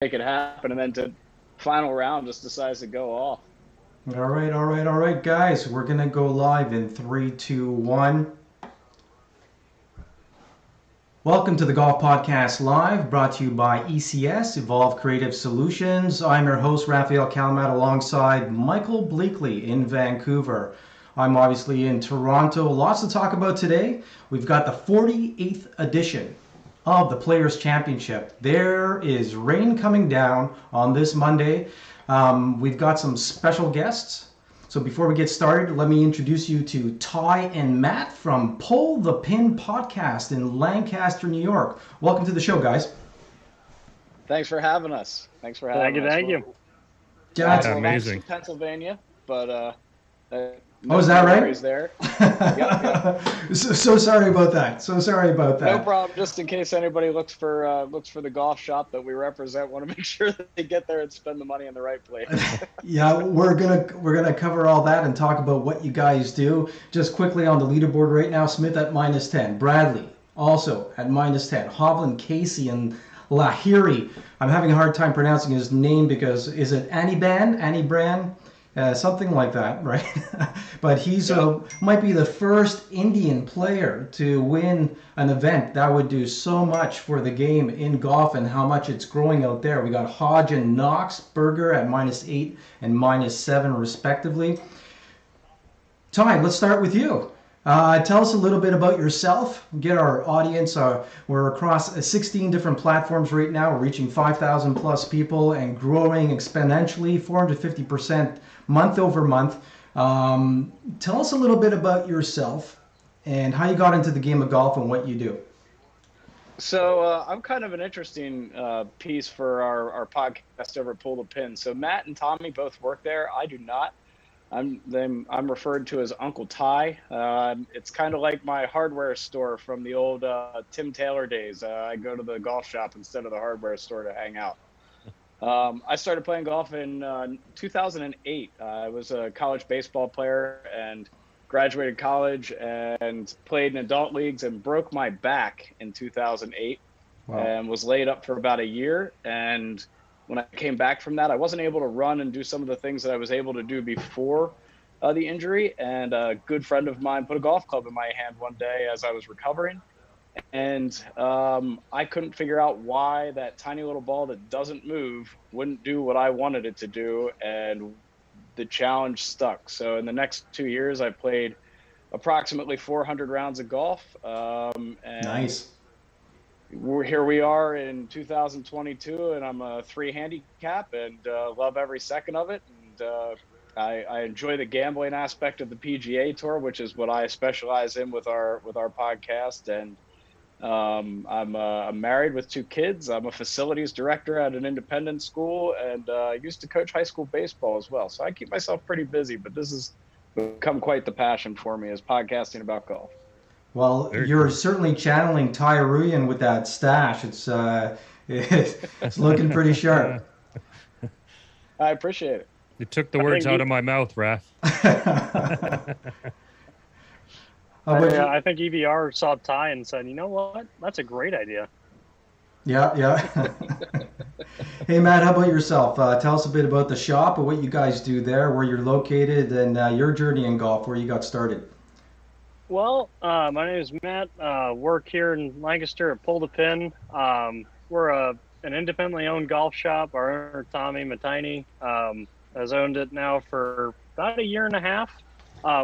make it happen, and then to final round just decides to go off. All right, guys. We're gonna go live in three, two, one. Welcome to the Golf Podcast Live, brought to you by ECS, Evolve Creative Solutions. I'm your host, Rafael Calmat, alongside Michael Bleakley in Vancouver. I'm obviously in Toronto. Lots to talk about today. We've got the 48th edition of the Players Championship. There is rain coming down on this Monday. We've got some special guests. So before we get started, let me introduce you to Ty and Matt from Pull the Pin podcast in Lancaster, New York. Welcome to the show, guys. Thanks for having us. Thank you. Yeah, amazing. Pennsylvania, but is that right? There. Yep. So sorry about that. No problem. Just in case anybody looks for the golf shop that we represent, want to make sure that they get there and spend the money in the right place. Yeah, we're gonna cover all that and talk about what you guys do. Just quickly on the leaderboard right now: Smith at -10, Bradley also at -10, Hovland, Casey, and Lahiri. I'm having a hard time pronouncing his name because is it Anibran? Something like that, right? But he's might be the first Indian player to win an event. That would do so much for the game in golf and how much it's growing out there. We got Hodge and Knox, Berger at -8 and -7 respectively. Ty, let's start with you. Tell us a little bit about yourself. Get our audience. We're across 16 different platforms right now. We're reaching 5,000 plus people and growing exponentially, 450% month over month. Tell us a little bit about yourself and how you got into the game of golf and what you do. So I'm kind of an interesting piece for our podcast over at Pull the Pin. So Matt and Tommy both work there. I do not. I'm referred to as Uncle Ty. It's kind of like my hardware store from the old Tim Taylor days. I go to the golf shop instead of the hardware store to hang out. I started playing golf in 2008. I was a college baseball player and graduated college and played in adult leagues and broke my back in 2008. Wow. And was laid up for about a year. And when I came back from that, I wasn't able to run and do some of the things that I was able to do before the injury. And a good friend of mine put a golf club in my hand one day as I was recovering. And I couldn't figure out why that tiny little ball that doesn't move wouldn't do what I wanted it to do. And the challenge stuck. So in the next 2 years, I played approximately 400 rounds of golf. And nice. Here we are in 2022, and I'm a 3 handicap and love every second of it. And I enjoy the gambling aspect of the PGA Tour, which is what I specialize in with our podcast. And I'm married with 2 kids. I'm a facilities director at an independent school, and used to coach high school baseball as well. So I keep myself pretty busy, but this has become quite the passion for me, is podcasting about golf. Well, you're certainly channeling Ty Ruyan with that stash. It's looking pretty sharp. I appreciate it. You took the words out of my mouth, Raph. I think EVR saw Ty and said, you know what? That's a great idea. Yeah. Hey, Matt, how about yourself? Tell us a bit about the shop and what you guys do there, where you're located, and your journey in golf, where you got started. Well, my name is Matt. Work here in Lancaster at Pull the Pin. We're an independently owned golf shop. Our owner, Tommy Matini, has owned it now for about a year and a half.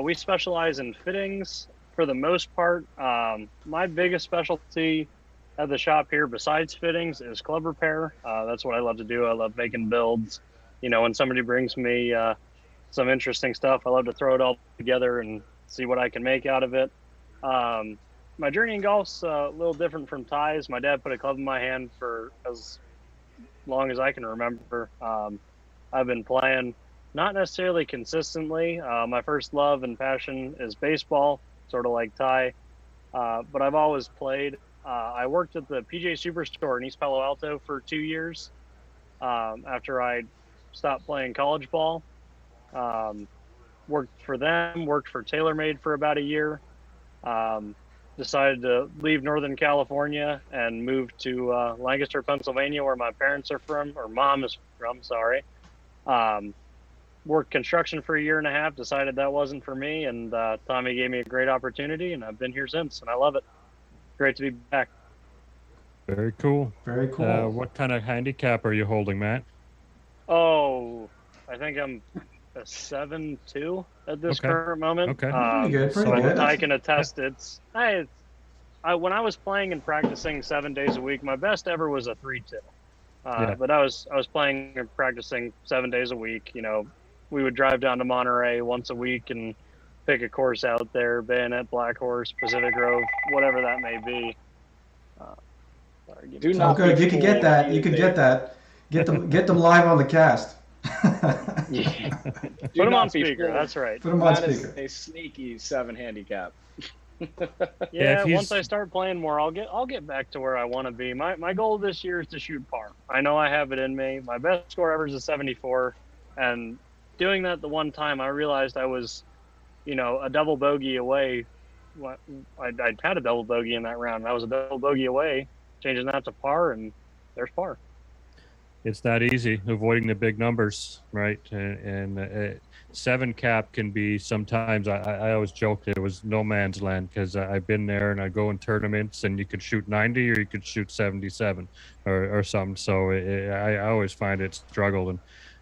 We specialize in fittings for the most part. My biggest specialty at the shop here, besides fittings, is club repair. That's what I love to do. I love making builds. You know, when somebody brings me some interesting stuff, I love to throw it all together and see what I can make out of it. My journey in golf's a little different from Ty's. My dad put a club in my hand for as long as I can remember. I've been playing, not necessarily consistently. My first love and passion is baseball, sort of like Ty, but I've always played. I worked at the PGA Superstore in East Palo Alto for 2 years after I stopped playing college ball. Worked for them, worked for TaylorMade for about a year. decided to leave Northern California and move to Lancaster, Pennsylvania, where my parents are from, or mom is from, sorry. Worked construction for a year and a half, decided that wasn't for me, and Tommy gave me a great opportunity, and I've been here since, and I love it. Great to be back. Very cool. Very cool. What kind of handicap are you holding, Matt? Oh, I think I'm a 7-2 at this current moment. Okay. Pretty good. Pretty so good. I can attest when I was playing and practicing 7 days a week, my best ever was a 3-2. But I was playing and practicing 7 days a week. You know, we would drive down to Monterey once a week and pick a course out there, Bayonet, Black Horse, Pacific Grove, whatever that may be. Do not good. You could get that. fooled. You could get that. Get them live on the cast. Put them on speaker. That's right. Put them on That is speaker. a sneaky 7 handicap. Yeah, once I start playing more, I'll get back to where I want to be. My goal this year is to shoot par. I know I have it in me. My best score ever is a 74, and doing that the one time, I realized I was, a double bogey away. I'd had a double bogey in that round. I was a double bogey away, changing that to par, and there's par. It's that easy, avoiding the big numbers, right? And 7 cap can be sometimes, I always joked it was no man's land, because I've been there and I go in tournaments and you could shoot 90 or you could shoot 77 or something. So I always find it struggled.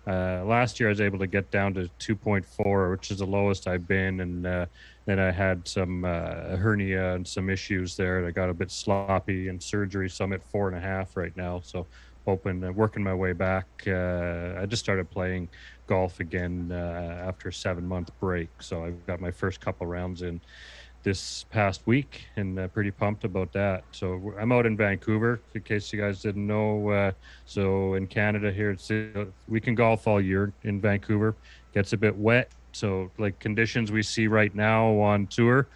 And last year I was able to get down to 2.4, which is the lowest I've been. And then I had some hernia and some issues there. And I got a bit sloppy and surgery. So I'm at 4.5 right now. So working my way back. I just started playing golf again after a 7-month break. So I've got my first couple rounds in this past week, and pretty pumped about that. So I'm out in Vancouver, in case you guys didn't know. So in Canada here, we can golf all year in Vancouver. Gets a bit wet. So like conditions we see right now on tour,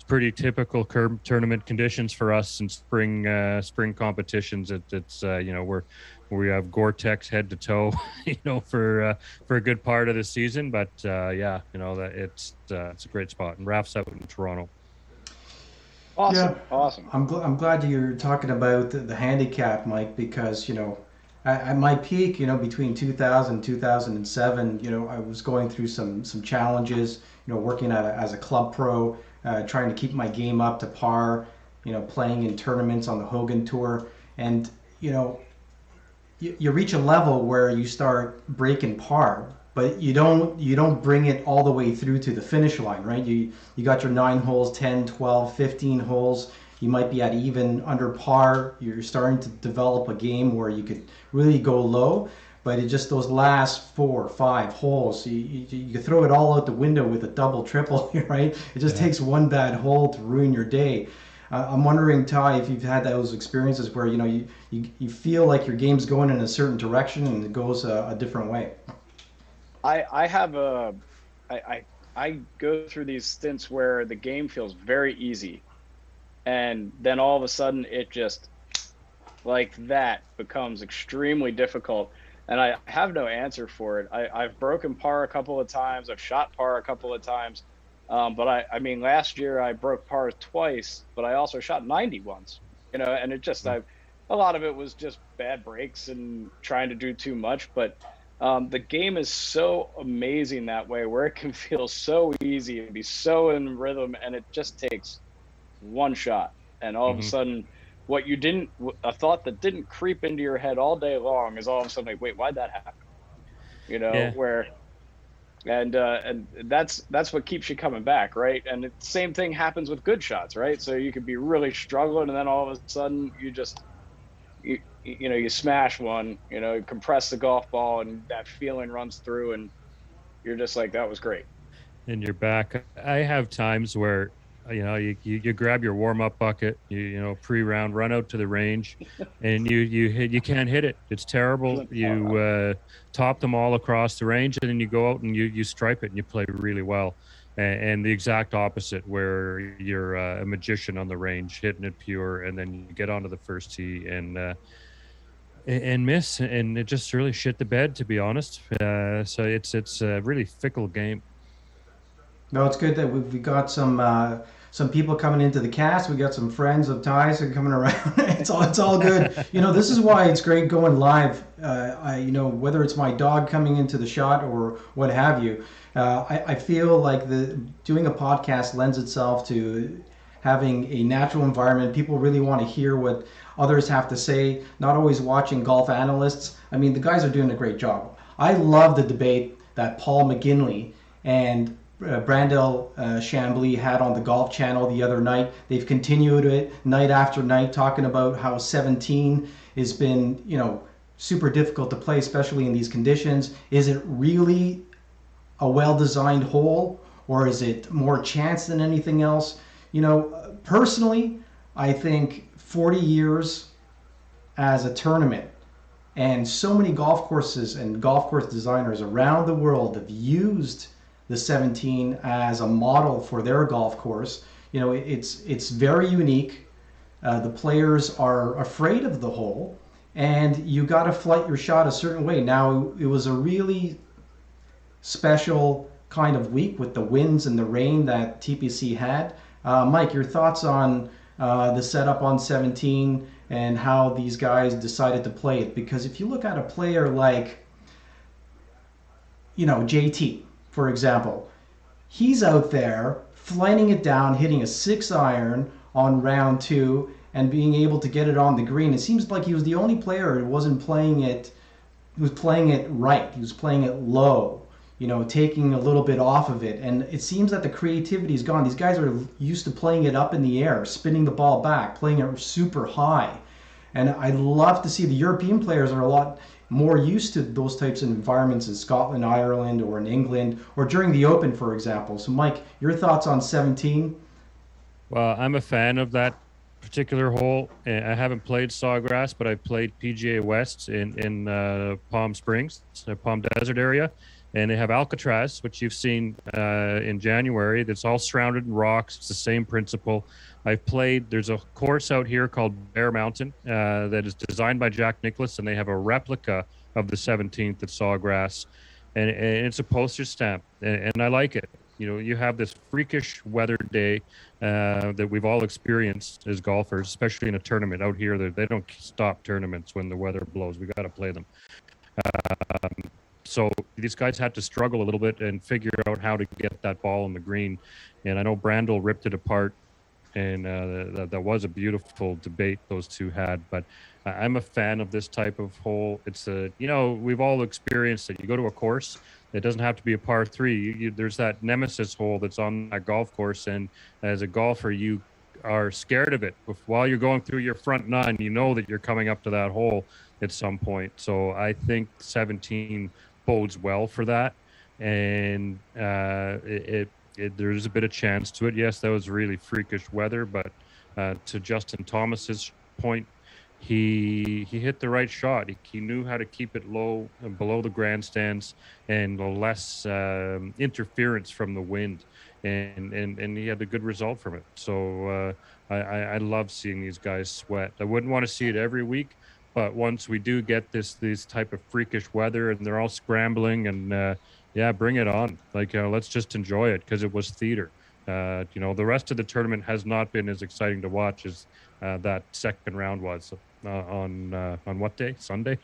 pretty typical tournament conditions for us in spring competitions. It's we have Gore-Tex head to toe, for a good part of the season. But that it's a great spot. And Raf's out in Toronto. Awesome, Yeah. awesome. I'm glad you're talking about the handicap, Mike, because at my peak, between 2000 and 2007, I was going through some challenges, working as a club pro. Trying to keep my game up to par, playing in tournaments on the Hogan Tour. And, you reach a level where you start breaking par, but you don't bring it all the way through to the finish line, right? You got your 9 holes, 10, 12, 15 holes. You might be at even under par. You're starting to develop a game where you could really go low. But it just those last 4 or 5 holes, you throw it all out the window with a double, triple, right? It just takes one bad hole to ruin your day. I'm wondering, Ty, if you've had those experiences where you feel like your game's going in a certain direction and it goes a different way. I go through these stints where the game feels very easy, and then all of a sudden it just like that becomes extremely difficult. And I have no answer for it. I've broken par a couple of times. I've shot par a couple of times. But I mean, last year I broke par twice, but I also shot 90 once, and it just, a lot of it was just bad breaks and trying to do too much. But the game is so amazing that way, where it can feel so easy and be so in rhythm, and it just takes one shot. And all of a sudden, a thought that didn't creep into your head all day long is all of a sudden like, wait, why'd that happen? And that's what keeps you coming back, right? And the same thing happens with good shots, right? So you could be really struggling, and then all of a sudden you smash one, you compress the golf ball, and that feeling runs through, and you're just like, that was great. And you're back. I have times where you grab your warm-up bucket, pre-round, run out to the range, and you can't hit it. It's terrible. You top them all across the range, and then you go out and you stripe it and you play really well. And the exact opposite, where you're a magician on the range, hitting it pure, and then you get onto the first tee and miss, and it just really shit the bed, to be honest. So it's a really fickle game. No, it's good that we got some some people coming into the cast. We got some friends of Ty's coming around. It's all good. You know, this is why it's great going live. You know, whether it's my dog coming into the shot or what have you, I feel like doing a podcast lends itself to having a natural environment. People really want to hear what others have to say, not always watching golf analysts. I mean, the guys are doing a great job. I love the debate that Paul McGinley and Brandel Chamblee had on the Golf Channel the other night. They've continued it night after night, talking about how 17 has been, you know, super difficult to play, especially in these conditions. Is it really a well-designed hole, or is it more chance than anything else? You know, personally, I think 40 years as a tournament, and so many golf courses and golf course designers around the world have used the 17 as a model for their golf course. You know, it's very unique. The players are afraid of the hole, and you got to flight your shot a certain way. Now, it was a really special kind of week with the winds and the rain that TPC had. Mike, your thoughts on the setup on 17 and how these guys decided to play it? Because if you look at a player like, you know, JT, for example, he's out there flighting it down, hitting a 6-iron on round 2 and being able to get it on the green. It seems like he was the only player who wasn't playing it, who was playing it right. He was playing it low, you know, taking a little bit off of it. And it seems that the creativity is gone. These guys are used to playing it up in the air, spinning the ball back, playing it super high. And I love to see the European players are a lot more used to those types of environments in Scotland, Ireland, or in England, or during the Open, for example. So, Mike, your thoughts on 17? Well, I'm a fan of that particular hole. I haven't played Sawgrass, but I've played PGA West in Palm Springs, Palm Desert area. And they have Alcatraz, which you've seen in January. That's all surrounded in rocks. It's the same principle. I've played, there's a course out here called Bear Mountain that is designed by Jack Nicklaus, and they have a replica of the 17th at Sawgrass. And it's a postage stamp, and I like it. You know, you have this freakish weather day that we've all experienced as golfers, especially in a tournament out here. They don't stop tournaments when the weather blows. We got to play them. So these guys had to struggle a little bit and figure out how to get that ball on the green. And I know Brandel ripped it apart, and that was a beautiful debate those two had. But I'm a fan of this type of hole. It's you know, we've all experienced it. You go to a course, it doesn't have to be a par 3. There's that nemesis hole that's on that golf course, and as a golfer, you are scared of it. While you're going through your front 9, you know that you're coming up to that hole at some point. So I think 17 bodes well for that, and there's a bit of chance to it. Yes, that was really freakish weather, but to Justin Thomas's point, he hit the right shot. He knew how to keep it low and below the grandstands and less interference from the wind, and he had a good result from it. So I love seeing these guys sweat. I wouldn't want to see it every week, but once we do get this type of freakish weather and they're all scrambling, and yeah, bring it on. Like, let's just enjoy it, because it was theater. You know, the rest of the tournament has not been as exciting to watch as that second round was. On what day? Sunday?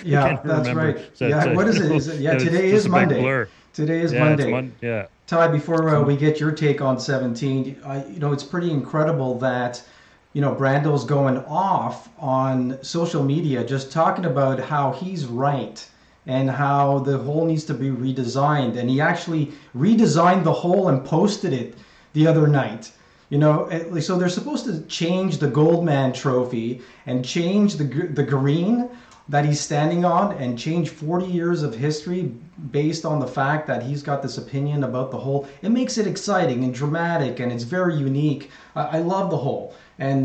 Yeah, that's right. So yeah, what is it? Is it? Yeah, today is Monday. Today is Monday. Yeah. Ty, before we get your take on 17, you know, it's pretty incredible that, you know, Brandel's going off on social media just talking about how he's right and how the hole needs to be redesigned. And he actually redesigned the hole and posted it the other night. You know, so they're supposed to change the Goldman Trophy and change the green that he's standing on and change 40 years of history based on the fact that he's got this opinion about the hole. It makes it exciting and dramatic, and it's very unique. I love the hole. And,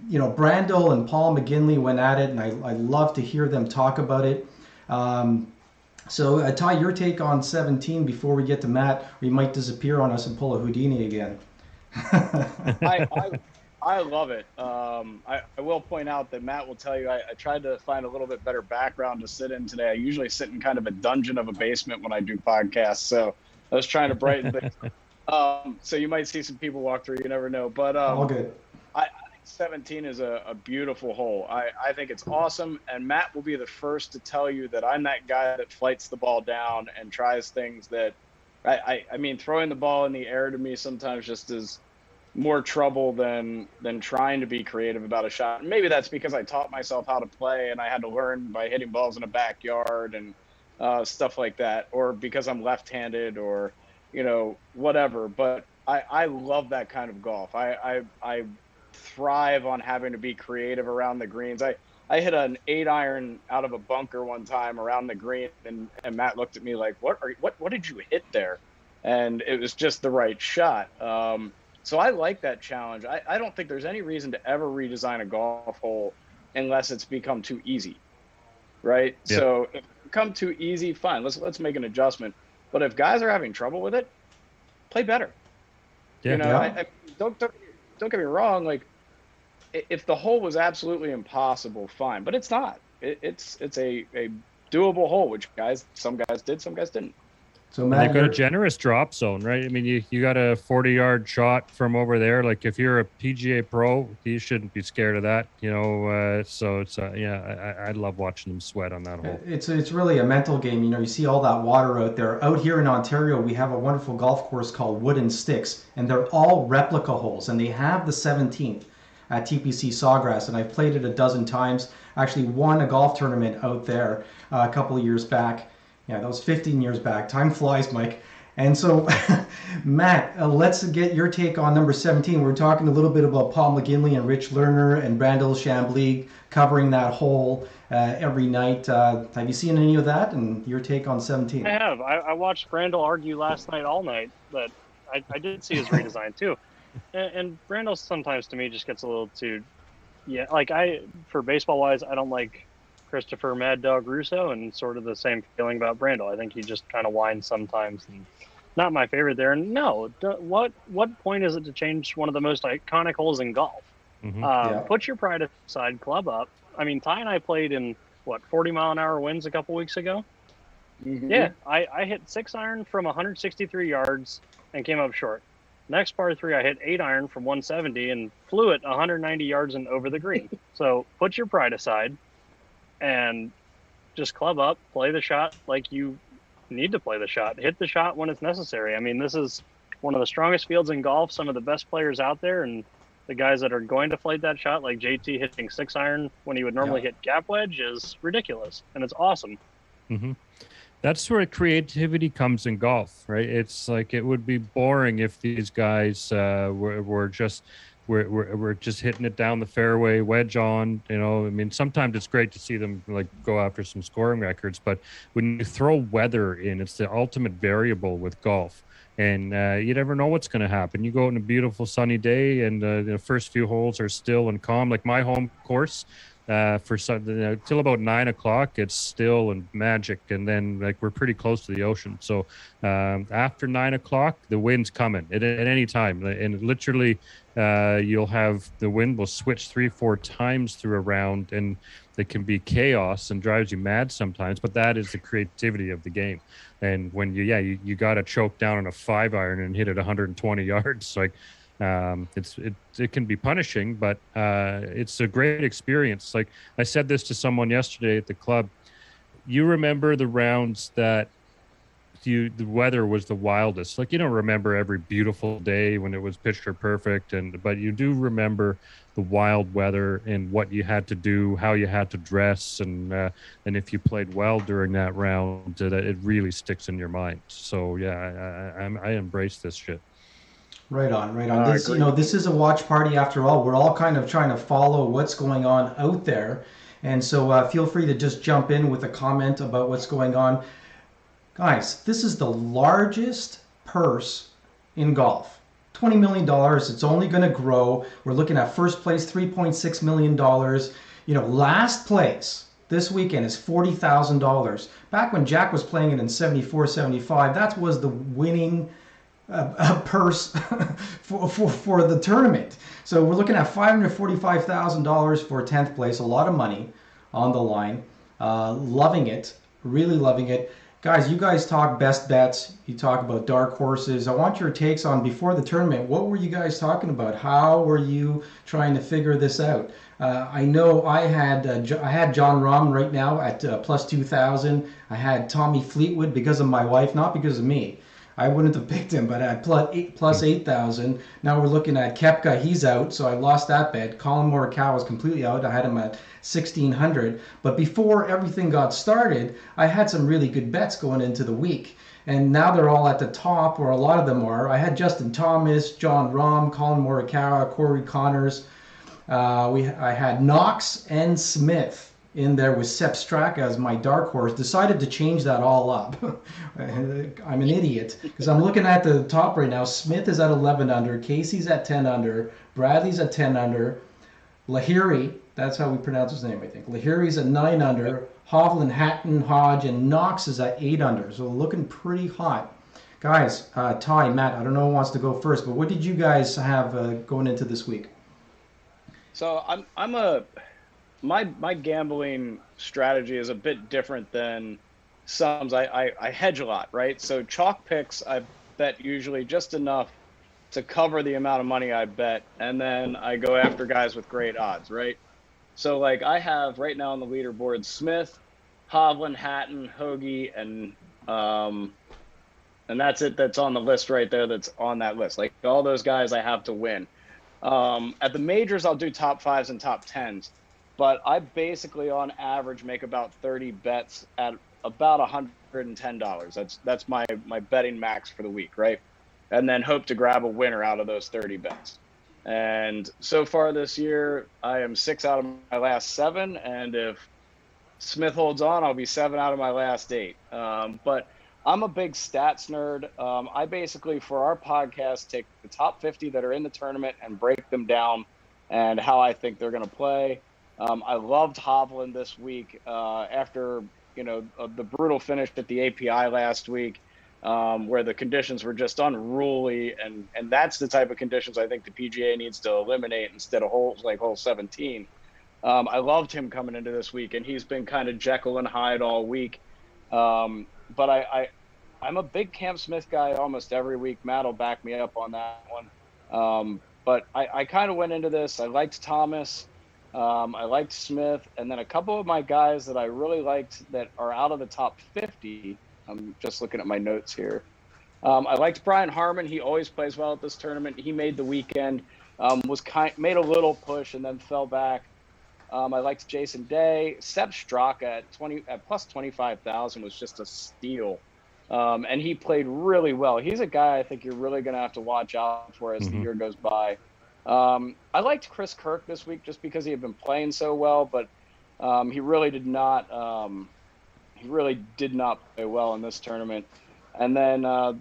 you know, Brandel and Paul McGinley went at it, and I love to hear them talk about it. So, Ty, your take on 17 before we get to Matt, or he might disappear on us and pull a Houdini again. I love it. I will point out that Matt will tell you I tried to find a little bit better background to sit in today. I usually sit in kind of a dungeon of a basement when I do podcasts, so I was trying to brighten things up. So you might see some people walk through. You never know. But All good. I think 17 is a beautiful hole. I think it's awesome. And Matt will be the first to tell you that I'm that guy that flights the ball down and tries things that I mean, throwing the ball in the air to me sometimes just is more trouble than trying to be creative about a shot. And maybe that's because I taught myself how to play and I had to learn by hitting balls in a backyard and stuff like that, or because I'm left-handed or, you know, whatever. But I love that kind of golf. I thrive on having to be creative around the greens. I hit an 8-iron out of a bunker one time around the green, and Matt looked at me like, what did you hit there? And it was just the right shot. So I like that challenge. I don't think there's any reason to ever redesign a golf hole unless it's become too easy, right? Yep. So if it's become too easy, fine, let's make an adjustment. But if guys are having trouble with it, play better. Yeah. You know, I don't get me wrong. Like, if the hole was absolutely impossible, fine, but it's not. It's a doable hole, which some guys did, some guys didn't. So Matt, they've got a generous drop zone, right? I mean, you got a 40-yard shot from over there. Like, if you're a PGA pro, you shouldn't be scared of that, you know. So it's I love watching them sweat on that hole. It's really a mental game. You know, you see all that water out there. Out here in Ontario, we have a wonderful golf course called Wooden Sticks, and they're all replica holes, and they have the 17th at TPC Sawgrass, and I've played it a dozen times. I actually won a golf tournament out there a couple of years back. Yeah, that was 15 years back. Time flies, Mike. And so, Matt, let's get your take on number 17. We're talking a little bit about Paul McGinley and Rich Lerner and Brandel Chamblee covering that hole every night. Have you seen any of that? And your take on 17? I have. I watched Brandel argue last night all night, but I did see his redesign too. And Brandel sometimes to me just gets a little too, like for baseball wise, I don't like Christopher Mad Dog Russo, and sort of the same feeling about Brandel. I think he just kind of whines sometimes, and not my favorite there. And no, what point is it to change one of the most iconic holes in golf? Mm-hmm. Put your pride aside, club up. I mean, Ty and I played in 40-mile-an-hour winds a couple weeks ago. Mm-hmm. Yeah, I hit 6-iron from 163 yards and came up short. Next par 3, I hit 8-iron from 170 and flew it 190 yards and over the green. So put your pride aside and just club up, play the shot like you need to play the shot. Hit the shot when it's necessary. I mean, this is one of the strongest fields in golf, some of the best players out there, and the guys that are going to flight that shot, like JT hitting 6-iron when he would normally hit gap wedge, is ridiculous, and it's awesome. Mm-hmm. That's where creativity comes in golf, right? It's like, it would be boring if these guys were just hitting it down the fairway, wedge on. You know, I mean, sometimes it's great to see them like go after some scoring records, but when you throw weather in, it's the ultimate variable with golf. And you never know what's going to happen. You go out on a beautiful sunny day, and the first few holes are still and calm. Like my home course, till about 9 o'clock, it's still and magic, and then like we're pretty close to the ocean. So after 9 o'clock, the wind's coming at any time, and literally you'll have the wind will switch 3-4 times through a round, and it can be chaos and drives you mad sometimes. But that is the creativity of the game. And when you got to choke down on a 5-iron and hit it 120 yards, like. It can be punishing, but it's a great experience. Like I said this to someone yesterday at the club. You remember the rounds that the weather was the wildest. Like, you don't remember every beautiful day when it was picture perfect, but you do remember the wild weather and what you had to do, how you had to dress, and if you played well during that round, it really sticks in your mind. So I embrace this shit. Right on. This, this is a watch party after all. We're all kind of trying to follow what's going on out there. And so feel free to just jump in with a comment about what's going on. Guys, this is the largest purse in golf. $20 million. It's only going to grow. We're looking at first place, $3.6 million. Last place this weekend is $40,000. Back when Jack was playing it in 74, 75, that was the winning a purse for the tournament. So we're looking at $545,000 for 10th place. A lot of money on the line. Loving it. Really loving it. Guys, you guys talk best bets. You talk about dark horses. I want your takes on before the tournament. What were you guys talking about? How were you trying to figure this out? I know I had John Rahm right now at plus 2,000. I had Tommy Fleetwood because of my wife, not because of me. I wouldn't have picked him, but at plus 8,000. Now we're looking at Koepka. He's out, so I lost that bet. Colin Morikawa was completely out. I had him at 1,600. But before everything got started, I had some really good bets going into the week. And now they're all at the top, or a lot of them are. I had Justin Thomas, John Rahm, Colin Morikawa, Corey Connors. I had Knox and Smith in there with Sepp Straka as my dark horse. Decided to change that all up. I'm an idiot because I'm looking at the top right now. Smith is at 11 under, Casey's at 10 under, Bradley's at 10 under, Lahiri, that's how we pronounce his name, I think. Lahiri's at 9 under, Hovland, Hatton, Hodge, and Knox is at 8 under. So looking pretty hot. Guys, Ty, Matt, I don't know who wants to go first, but what did you guys have going into this week? So my gambling strategy is a bit different than some's. I hedge a lot, right? So chalk picks, I bet usually just enough to cover the amount of money I bet, and then I go after guys with great odds, right? So like I have right now on the leaderboard Smith, Hovland, Hatton, Hoagie, and that's it. That's on the list right there. That's on that list. Like all those guys I have to win. At the majors, I'll do top 5s and top 10s. But I basically, on average, make about 30 bets at about $110. That's my betting max for the week, right? And then hope to grab a winner out of those 30 bets. And so far this year, I am 6 out of my last 7. And if Smith holds on, I'll be 7 out of my last 8. But I'm a big stats nerd. I basically, for our podcast, take the top 50 that are in the tournament and break them down and how I think they're going to play. I loved Hovland this week after the brutal finish at the API last week, where the conditions were just unruly, and that's the type of conditions I think the PGA needs to eliminate instead of holes like hole 17. I loved him coming into this week, and he's been kind of Jekyll and Hyde all week. But I'm a big Cam Smith guy almost every week. Matt will back me up on that one. But I kind of went into this. I liked Thomas. I liked Smith. And then a couple of my guys that I really liked that are out of the top 50. I'm just looking at my notes here. I liked Brian Harmon. He always plays well at this tournament. He made the weekend. Made a little push and then fell back. I liked Jason Day. Sepp Straka at plus 25,000 was just a steal. And he played really well. He's a guy I think you're really going to have to watch out for as the year goes by. I liked Chris Kirk this week just because he had been playing so well, but he really did not play well in this tournament. And then a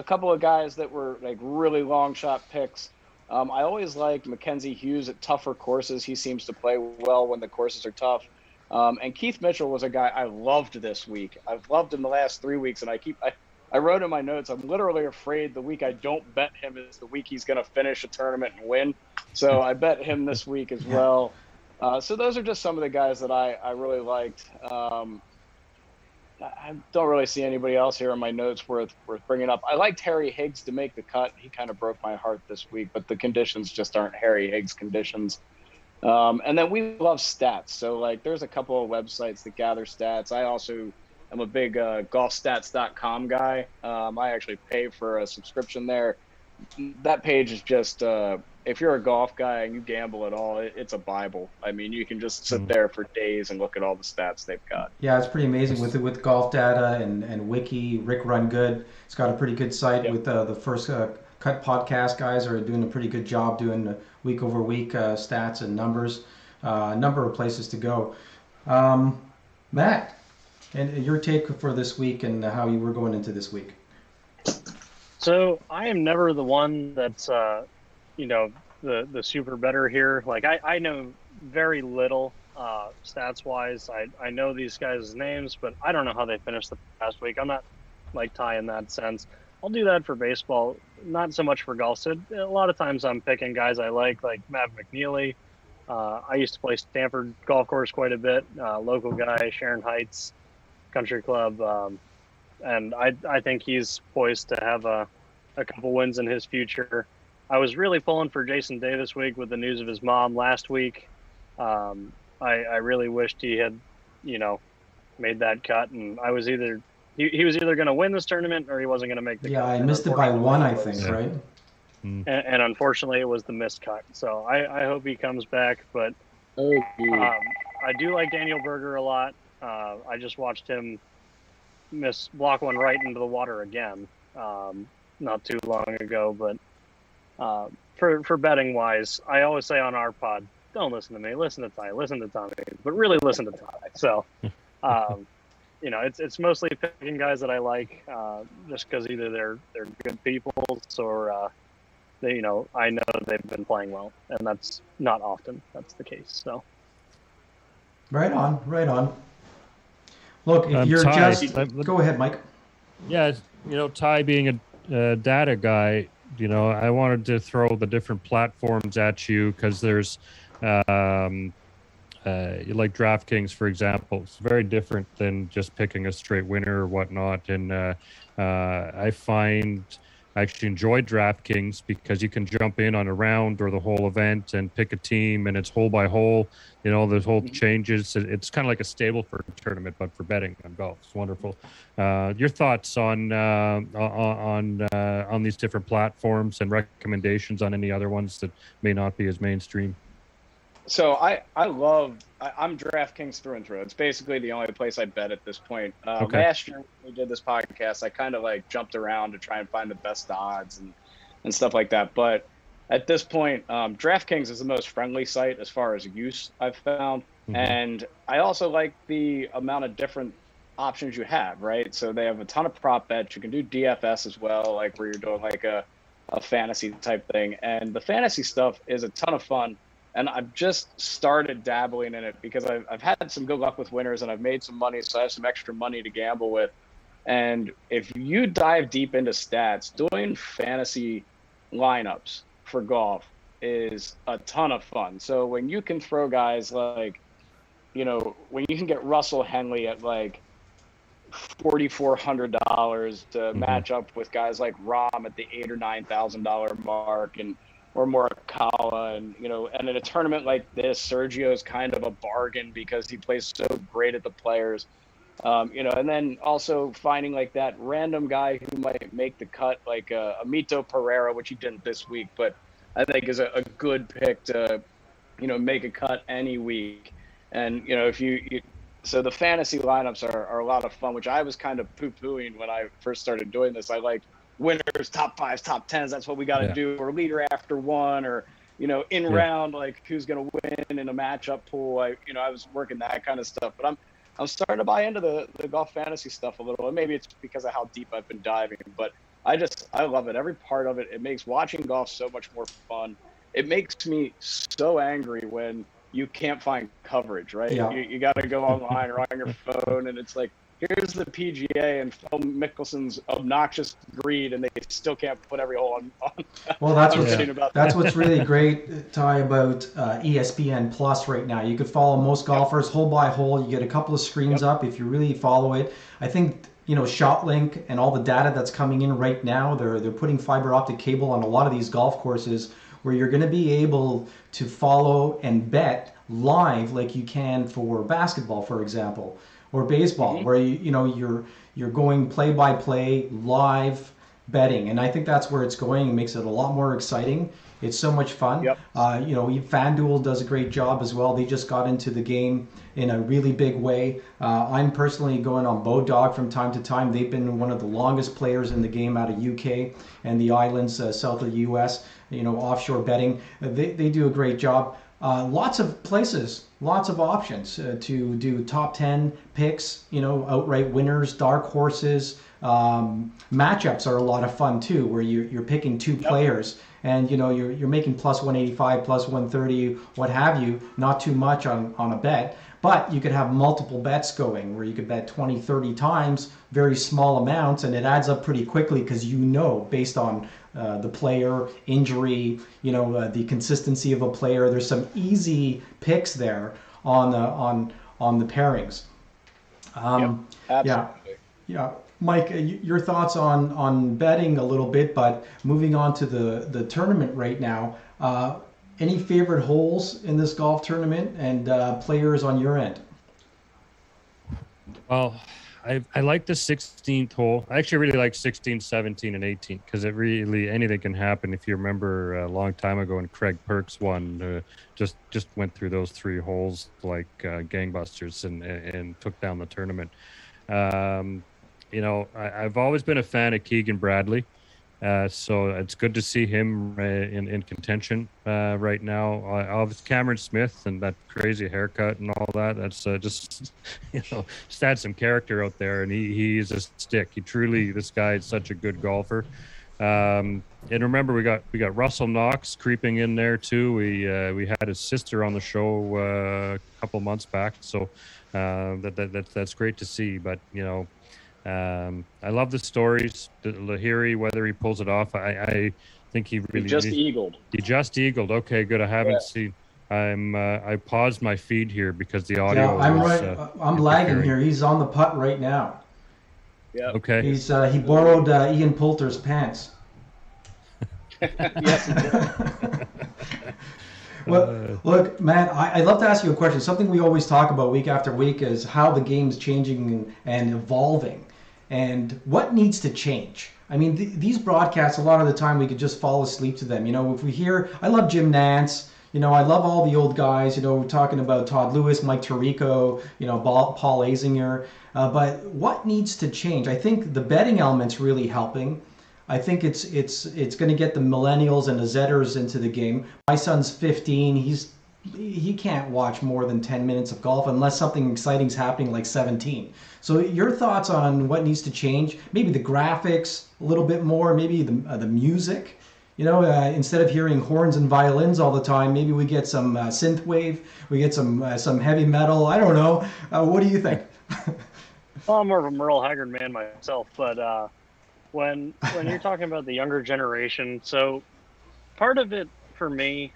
couple of guys that were like really long shot picks. I always liked Mackenzie Hughes at tougher courses. He seems to play well when the courses are tough. And Keith Mitchell was a guy I loved this week. I've loved him the last 3 weeks, and I wrote in my notes, I'm literally afraid the week I don't bet him is the week he's going to finish a tournament and win. So I bet him this week as well. So those are just some of the guys that I really liked. I don't really see anybody else here in my notes worth bringing up. I liked Harry Higgs to make the cut. He kind of broke my heart this week, but the conditions just aren't Harry Higgs conditions. And then we love stats. So like there's a couple of websites that gather stats. I also am a big golfstats.com guy. I actually pay for a subscription there. That page is just if you're a golf guy and you gamble at all, it's a Bible. I mean, you can just sit there for days and look at all the stats they've got. Yeah, it's pretty amazing with golf data and Wiki. Rick Rungood, it's got a pretty good site with the First Cut podcast guys are doing a pretty good job doing week over week stats and numbers. A number of places to go. Matt, and your take for this week and how you were going into this week. So I am never the one that's, the super better here. Like I know very little stats wise. I know these guys' names, but I don't know how they finished the past week. I'm not like Ty in that sense. I'll do that for baseball, not so much for golf. So a lot of times I'm picking guys I like Matt McGinley. I used to play Stanford Golf Course quite a bit. Local guy, Sharon Heights Country Club. and I think he's poised to have a couple wins in his future. I was really pulling for Jason Day this week with the news of his mom last week. I really wished he had, made that cut, and I was either he was either going to win this tournament or he wasn't going to make the cut. Yeah, I missed it by one, I think, right? And unfortunately, it was the missed cut. So I hope he comes back, but I do like Daniel Berger a lot. I just watched him block one right into the water again not too long ago. But for betting wise, I always say on our pod, don't listen to me, listen to Ty, listen to Tommy, but really listen to Ty. So, it's mostly picking guys that I like just because either they're good people or I know they've been playing well, and that's not often that's the case. So. Right on. Look, if you're Ty, go ahead, Mike. Yeah, Ty being a data guy, I wanted to throw the different platforms at you because there's, like Draftkings, for example. It's very different than just picking a straight winner or whatnot. And I find I actually enjoy Draftkings because you can jump in on a round or the whole event and pick a team, and it's hole by hole. The whole changes. It's kind of like a stable for a tournament, but for betting on golf. It's wonderful. Your thoughts on these different platforms and recommendations on any other ones that may not be as mainstream? So I'm DraftKings through and through. It's basically the only place I bet at this point. Okay. Last year when we did this podcast, I kind of jumped around to try and find the best odds and stuff like that. But at this point, DraftKings is the most friendly site as far as use I've found. Mm-hmm. And I also like the amount of different options you have, right? So they have a ton of prop bets. You can do DFS as well, where you're doing a fantasy type thing. And the fantasy stuff is a ton of fun. And I've just started dabbling in it because I've had some good luck with winners and I've made some money, so I have some extra money to gamble with. And if you dive deep into stats, doing fantasy lineups for golf is a ton of fun. So when you can throw guys when you can get Russell Henley at $4,400 to match up with guys like Rahm at the $8,000 or $9,000 mark, or Morikawa, and in a tournament like this, Sergio's kind of a bargain because he plays so great at the Players, and then also finding that random guy who might make the cut, a Mito Pereira, which he didn't this week, but I think is a good pick to, make a cut any week. And so the fantasy lineups are a lot of fun, which I was kind of poo-pooing when I first started doing this. I liked winners, top fives, top tens. That's what we got to do. Or leader after one, or round, who's going to win in a matchup pool. I was working that kind of stuff. But I'm starting to buy into the golf fantasy stuff a little. And maybe it's because of how deep I've been diving. But I love it. Every part of it. It makes watching golf so much more fun. It makes me so angry when you can't find coverage. Right? Yeah. You got to go online or on your phone, and it's here's the PGA and Phil Mickelson's obnoxious greed, and they still can't put every hole on. Well, that's what's really great, Ty, about ESPN Plus right now. You could follow most golfers hole by hole. You get a couple of screens up if you really follow it. I think ShotLink and all the data that's coming in right now, they're putting fiber optic cable on a lot of these golf courses where you're going to be able to follow and bet live like you can for basketball, for example. Or baseball, where you're going play by play, live betting, and I think that's where it's going. It makes it a lot more exciting. It's so much fun. Yep. FanDuel does a great job as well. They just got into the game in a really big way. I'm personally going on Bodog from time to time. They've been one of the longest players in the game out of UK and the islands south of the US. Offshore betting. They do a great job. Lots of places, lots of options to do top 10 picks, outright winners, dark horses. Matchups are a lot of fun too, where you're picking two players and you're making plus 185, plus 130, what have you, not too much on a bet. But you could have multiple bets going where you could bet 20, 30 times, very small amounts, and it adds up pretty quickly because based on the player, injury, the consistency of a player. There's some easy picks there on the pairings. Absolutely. Yeah, Mike, your thoughts on betting a little bit, but moving on to the tournament right now. Any favorite holes in this golf tournament and players on your end? Well, I like the 16th hole. I actually really like 16, 17, and 18 because it really anything can happen. If you remember a long time ago when Craig Perks won, just went through those 3 holes like gangbusters and took down the tournament. I've always been a fan of Keegan Bradley. So it's good to see him in contention right now. Obviously, Cameron Smith and that crazy haircut and all that. That's just just add some character out there. And he is a stick. This guy is such a good golfer. And remember, we got Russell Knox creeping in there too. We had his sister on the show a couple months back. So that's great to see. But I love the stories. Lahiri, whether he pulls it off, I think he just eagled. He just eagled. Okay, good. I haven't seen. I paused my feed here because the audio. Yeah, I'm lagging here. He's on the putt right now. Yeah. Okay. He borrowed Ian Poulter's pants. Yes, he did. Well, look, Matt, I'd love to ask you a question. Something we always talk about week after week is how the game's changing and evolving and what needs to change. I mean, these broadcasts, a lot of the time we could just fall asleep to them. If we hear, I love Jim Nance, I love all the old guys, we're talking about Todd Lewis, Mike Tirico, Paul Azinger. But what needs to change? I think the betting element's really helping. I think it's going to get the millennials and the Zetters into the game. My son's 15. He can't watch more than 10 minutes of golf unless something exciting's happening like 17. So your thoughts on what needs to change? Maybe the graphics a little bit more. Maybe the music. Instead of hearing horns and violins all the time, maybe we get some synthwave. We get some heavy metal. I don't know. What do you think? Well, I'm more of a Merle Haggard man myself, but when you're talking about the younger generation, so part of it for me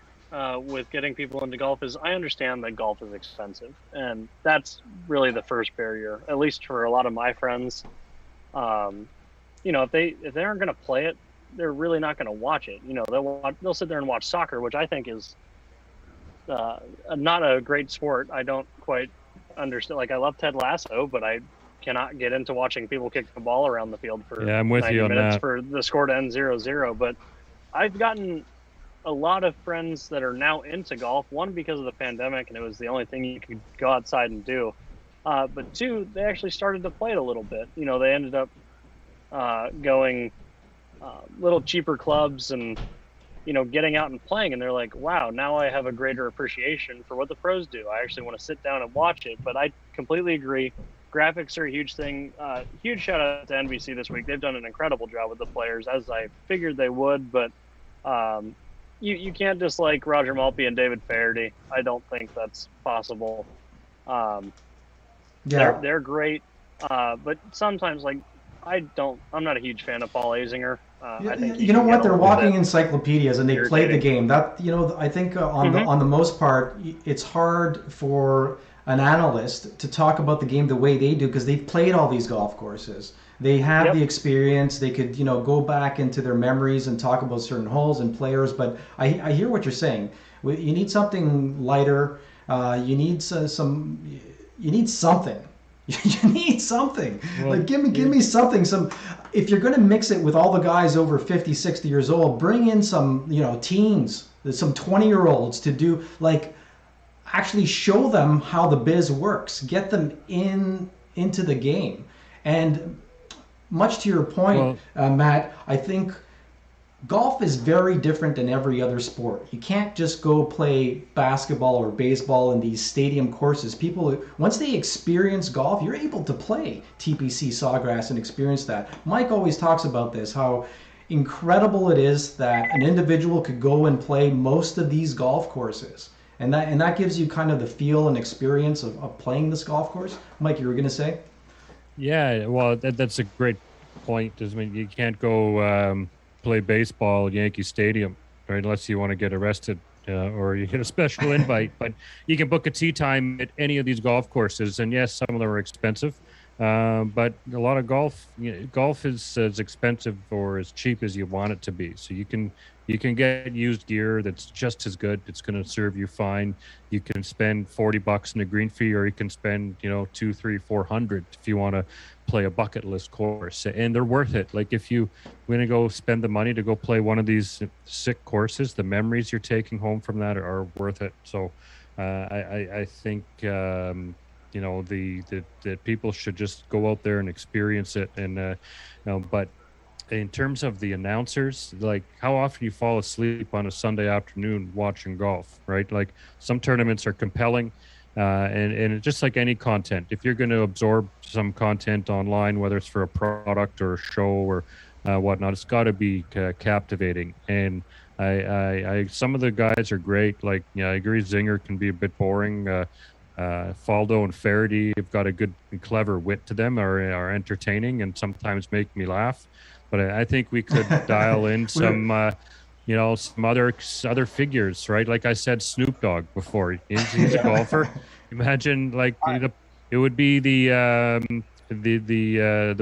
with getting people into golf is I understand that golf is expensive, and that's really the first barrier, at least for a lot of my friends. If they aren't going to play it, they're really not going to watch it. They'll sit there and watch soccer, which I think is not a great sport. I don't quite understand. Like, I love Ted Lasso, but I cannot get into watching people kick the ball around the field for I'm with 90 you on minutes that. for the score to end 0-0. But I've gotten a lot of friends that are now into golf, one because of the pandemic and it was the only thing you could go outside and do, but two, they actually started to play it a little bit. They ended up going little cheaper clubs and getting out and playing, and they're like, wow, now I have a greater appreciation for what the pros do. I actually want to sit down and watch it. But I completely agree. Graphics are a huge thing. Huge shout out to NBC this week. They've done an incredible job with the players, as I figured they would. But you can't just like Roger Maltby and David Faherty. I don't think that's possible. They're great, but sometimes I'm not a huge fan of Paul Azinger. I think you know what? They're walking encyclopedias, and they play the game. That I think on the most part, it's hard for an analyst to talk about the game the way they do because they've played all these golf courses. They have the experience. They could go back into their memories and talk about certain holes and players. But I hear what you're saying. You need something lighter. You need some. You need something. You need something. Well, give me something. If you're going to mix it with all the guys over 50, 60 years old, bring in some teens, some 20-year-olds to do actually show them how the biz works. Get them into the game. And much to your point, Matt, I think golf is very different than every other sport. You can't just go play basketball or baseball in these stadium courses. People, once they experience golf, you're able to play TPC Sawgrass and experience that. Mike always talks about this, how incredible it is that an individual could go and play most of these golf courses. And that gives you kind of the feel and experience of playing this golf course. Mike, you were going to say? Yeah, well, that's a great point. You can't go play baseball at Yankee Stadium, right? Unless you want to get arrested or you get a special invite. But you can book a tee time at any of these golf courses. And yes, some of them are expensive. But a lot of golf, golf is as expensive or as cheap as you want it to be. So you can get used gear that's just as good. It's going to serve you fine. You can spend $40 in a green fee, or you can spend, two, three, 400 if you want to play a bucket list course, and they're worth it. Like if you want to go spend the money to go play one of these sick courses, the memories you're taking home from that are worth it. So I think, that people should just go out there and experience it. And, but in terms of the announcers, like how often you fall asleep on a Sunday afternoon watching golf, right? Like some tournaments are compelling, and just like any content, if you're going to absorb some content online, whether it's for a product or a show or whatnot, it's got to be captivating. And I some of the guys are great. Like, I agree, Zinger can be a bit boring. Faldo and Faraday have got a good and clever wit to them, are entertaining and sometimes make me laugh. But I think we could dial in some, some other figures, right? Like I said, Snoop Dogg before. He's a golfer. Imagine, like, it would be the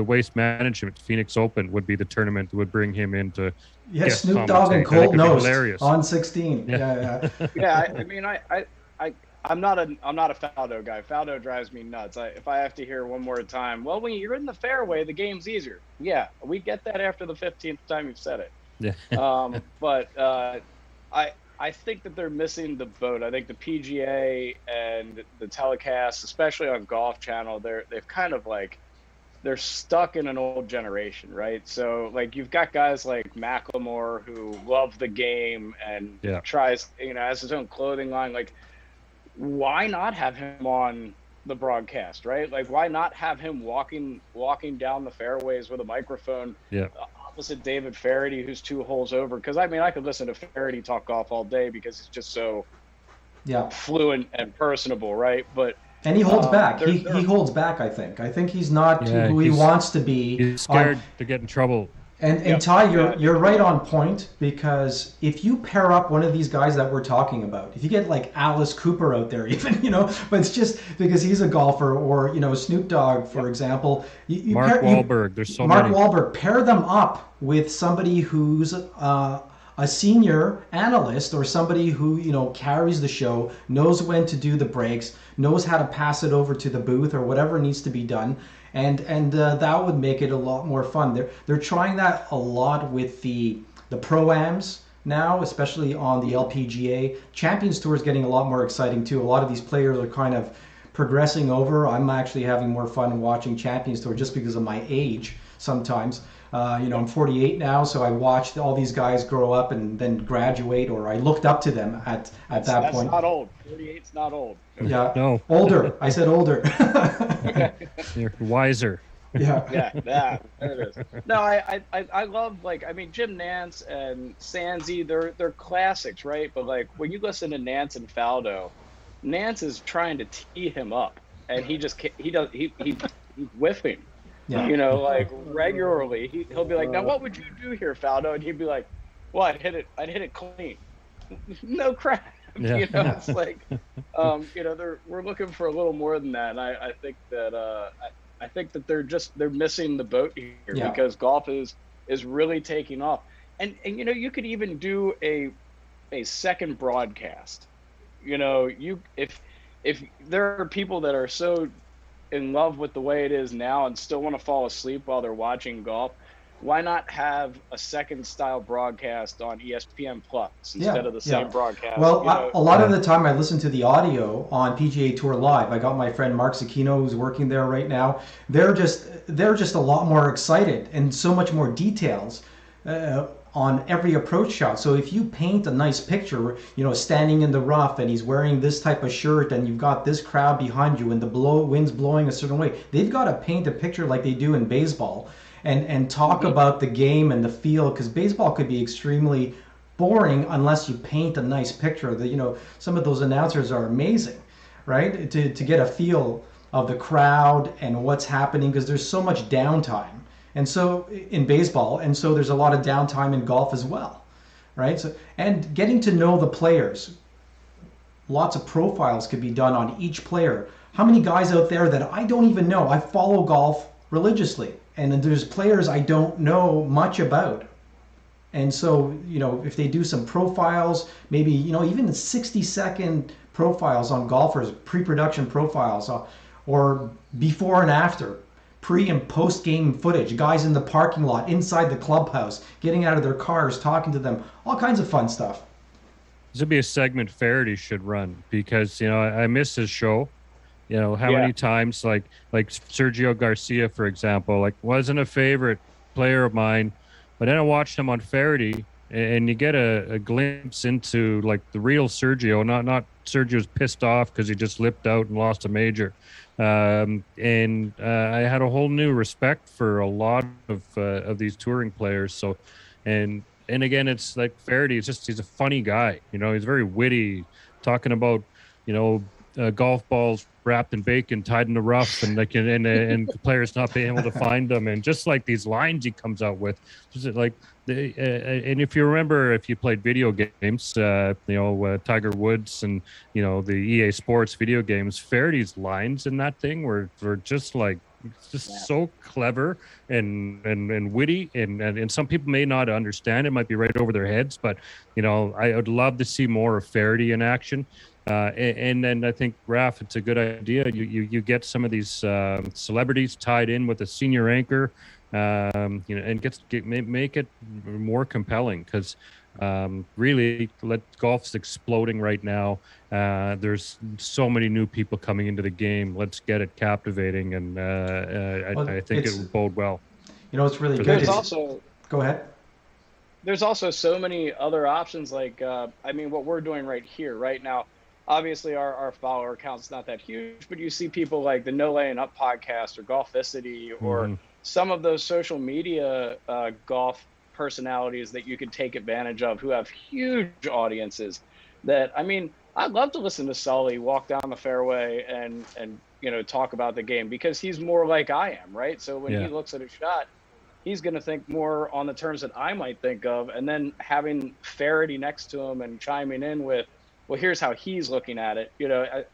Waste Management Phoenix Open would be the tournament that would bring him into. Yes, Snoop Dogg and Colt Knost on 16. Yeah. Yeah. I mean, I'm not a Faldo guy. Faldo drives me nuts. If I have to hear one more time, well, when you're in the fairway, the game's easier. Yeah, we get that after the 15th time you've said it. Yeah. But I think that they're missing the boat. I think the PGA and the telecasts, especially on Golf Channel, they've kind of like, they're stuck in an old generation, right? So like you've got guys like Macklemore who love the game and tries, has his own clothing line. Like, why not have him on the broadcast, right? Like, why not have him walking down the fairways with a microphone opposite David Faraday, who's 2 holes over? Because I mean, I could listen to Faraday talk golf all day because he's just so fluent and personable, right? But and he holds back. He holds back. I think he's not who he wants to be. He's scared to get in trouble. And Ty, you're right on point, because if you pair up one of these guys that we're talking about, if you get like Alice Cooper out there even, but it's just because he's a golfer, or, Snoop Dogg, for example. Mark Wahlberg, there's so many. Mark Wahlberg, pair them up with somebody who's a senior analyst, or somebody who, carries the show, knows when to do the breaks, knows how to pass it over to the booth or whatever needs to be done. And that would make it a lot more fun. They're trying that a lot with the Pro-Ams now, especially on the LPGA. Champions Tour is getting a lot more exciting too. A lot of these players are kind of progressing over. I'm actually having more fun watching Champions Tour just because of my age sometimes. I'm 48 now, so I watched all these guys grow up and then graduate, or I looked up to them at that point. That's not old. 48's not old. Yeah. No. Older. I said older. Okay. You're wiser. Yeah. Yeah, there it is. No, I love, like, I mean, Jim Nance and Sansi, they're classics, right? But like when you listen to Nance and Faldo, Nance is trying to tee him up, and he's whiffing. Yeah. Like regularly, he'll be like, "Now, what would you do here, Faldo?" And he'd be like, "Well, I'd hit it clean." No crap. Yeah. It's like, we're looking for a little more than that. And I think that they're missing the boat here because golf is really taking off. And you could even do a second broadcast. If there are people that are so in love with the way it is now and still want to fall asleep while they're watching golf, why not have a second style broadcast on ESPN Plus instead of the same broadcast? Well, a lot of the time I listen to the audio on PGA Tour Live. I got my friend Mark Cicchino who's working there right now. They're just a lot more excited and so much more details on every approach shot. So if you paint a nice picture, standing in the rough and he's wearing this type of shirt and you've got this crowd behind you and the wind's blowing a certain way, they've got to paint a picture like they do in baseball and talk about the game and the feel, because baseball could be extremely boring unless you paint a nice picture. Some of those announcers are amazing, right? To get a feel of the crowd and what's happening, because there's so much downtime. And so in baseball, and so there's a lot of downtime in golf as well, right? So, and getting to know the players, lots of profiles could be done on each player. how many guys out there that I don't even know? I follow golf religiously, and there's players I don't know much about. And so, if they do some profiles, maybe, even 60-second profiles on golfers, pre-production profiles, or before and after, pre and post game footage, guys in the parking lot, inside the clubhouse, getting out of their cars, talking to them, all kinds of fun stuff. This would be a segment Faraday should run, because I miss his show. How many times, like Sergio Garcia, for example, wasn't a favorite player of mine, but then I watched him on Faraday, and you get a glimpse into the real Sergio. Not Sergio's pissed off because he just lipped out and lost a major. I had a whole new respect for a lot of these touring players. So, and again, it's like Faraday. He's a funny guy. He's very witty, talking about golf balls wrapped in bacon, tied in the rough, and and players not being able to find them, and just these lines he comes out with, and if you remember, if you played video games, Tiger Woods and the EA Sports video games, Faraday's lines in that thing were just so clever and witty, and some people may not understand it, might be right over their heads, but I would love to see more of Faraday in action. And then I think, Raf, it's a good idea. You get some of these celebrities tied in with a senior anchor, and make it more compelling, because really, golf's exploding right now. There's so many new people coming into the game. Let's get it captivating, and I think it will bode well. It's really good. There's also, go ahead. There's also so many other options. What we're doing right here, right now. Obviously, our follower count's not that huge, but you see people like the No Laying Up podcast or Golficity, or some of those social media golf personalities that you could take advantage of, who have huge audiences. I'd love to listen to Sully walk down the fairway and talk about the game, because he's more like I am, right? So when he looks at a shot, he's going to think more on the terms that I might think of, and then having Faraday next to him and chiming in with, well, here's how he's looking at it.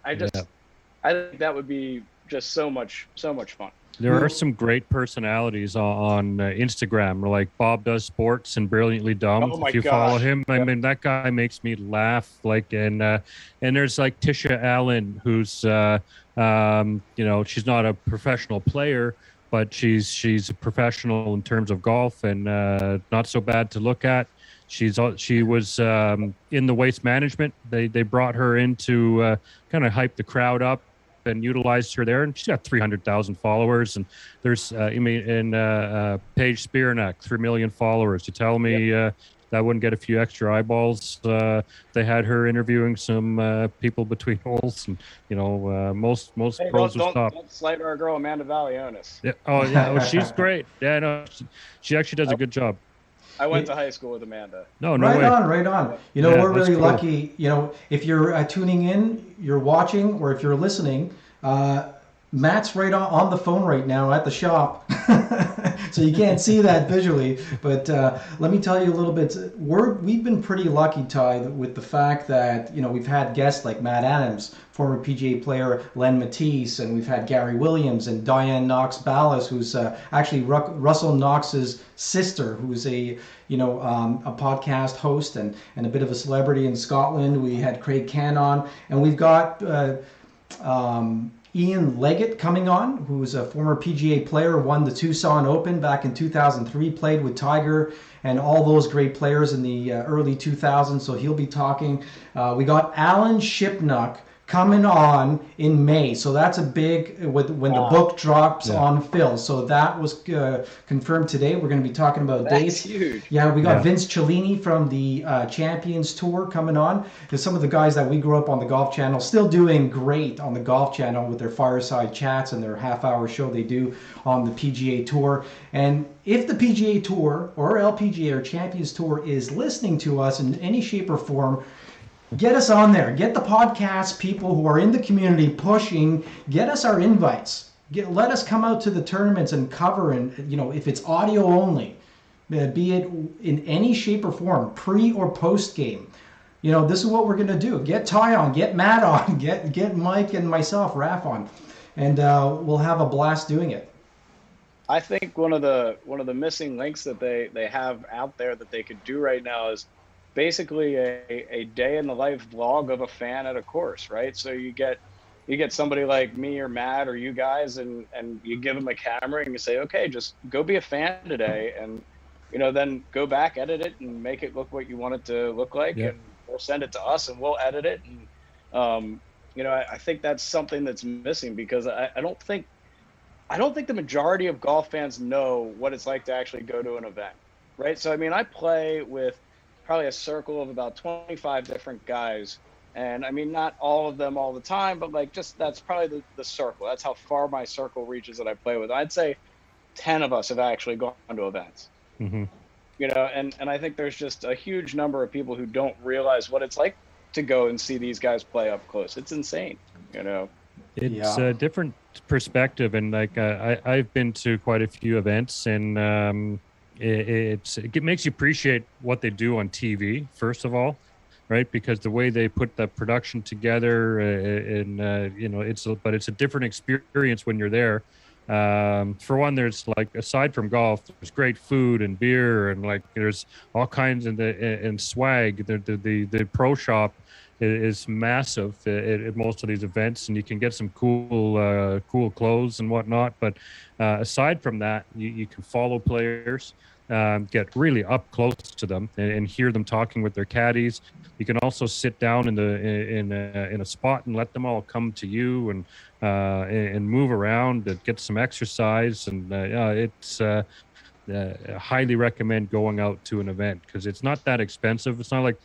I think that would be just so much fun. There are some great personalities on Instagram, like Bob Does Sports and Brilliantly Dumb. Oh my if you gosh. follow him, that guy makes me laugh. And there's Tisha Allen, who's she's not a professional player, but she's a professional in terms of golf, and not so bad to look at. She was in the Waste Management. They brought her in to kind of hype the crowd up, and utilized her there, and she's got 300,000 followers. And there's Paige Spearneck, 3 million followers. You tell me that wouldn't get a few extra eyeballs? They had her interviewing some people between holes, and most pros will stop. Don't slight our girl Amanda Valionis. Yeah. Oh yeah, well, she's great. Yeah, no, she actually does a good job. I went to high school with Amanda. No right way. Right on. We're really lucky. If you're tuning in, you're watching, or if you're listening, Matt's right on the phone right now at the shop. So you can't see that visually, but let me tell you a little bit. We've been pretty lucky, Ty, with the fact that we've had guests like Matt Adams, former PGA player Len Matisse, and we've had Gary Williams and Diane Knox-Ballas, who's actually Russell Knox's sister, who's a podcast host and a bit of a celebrity in Scotland. We had Craig Cann on, and we've got Ian Leggett coming on, who's a former PGA player, won the Tucson Open back in 2003, played with Tiger and all those great players in the early 2000s, so he'll be talking. We got Alan Shipnuck coming on in May, so that's a big, when the book drops on Phil. So that was confirmed today. We're going to be talking about dates. That's huge. Yeah, we got Vince Cellini from the Champions Tour coming on. There's some of the guys that we grew up on the Golf Channel, still doing great on the Golf Channel with their fireside chats and their half-hour show they do on the PGA Tour. And if the PGA Tour or LPGA or Champions Tour is listening to us in any shape or form, get us on there. Get the podcast people who are in the community pushing. Get us our invites. Let us come out to the tournaments and cover. And if it's audio only, be it in any shape or form, pre or post game. you know, this is what we're going to do. Get Ty on, get Matt on, get Mike and myself, Raf on, and we'll have a blast doing it. I think one of the missing links that they have out there that they could do right now is basically a day in the life vlog of a fan at a course, right? So you get somebody like me or Matt or you guys, and you give them a camera and you say, okay, just go be a fan today, and you know, then go back, edit it, and make it look what you want it to look like, and we'll send it to us and we'll edit it. And you know, I think that's something that's missing, because I don't think the majority of golf fans know what it's like to actually go to an event, right? So I mean, I play with probably a circle of about 25 different guys. And I mean, not all of them all the time, but like that's probably the circle. That's how far my circle reaches that I play with. I'd say 10 of us have actually gone to events. Mm-hmm. You know, and I think there's just a huge number of people who don't realize what it's like to go and see these guys play up close. It's insane, you know. It's a different perspective, and like I've been to quite a few events, and it makes you appreciate what they do on TV, first of all, right? Because the way they put the production together, and you know, it's a different experience when you're there. For one, there's like, aside from golf, there's great food and beer, and like there's all kinds of and swag. The pro shop is massive at most of these events, and you can get some cool clothes and whatnot. But aside from that, you can follow players, get really up close to them, and hear them talking with their caddies. You can also sit down in a spot and let them all come to you and move around and get some exercise. And it's highly recommend going out to an event, because it's not that expensive. It's not like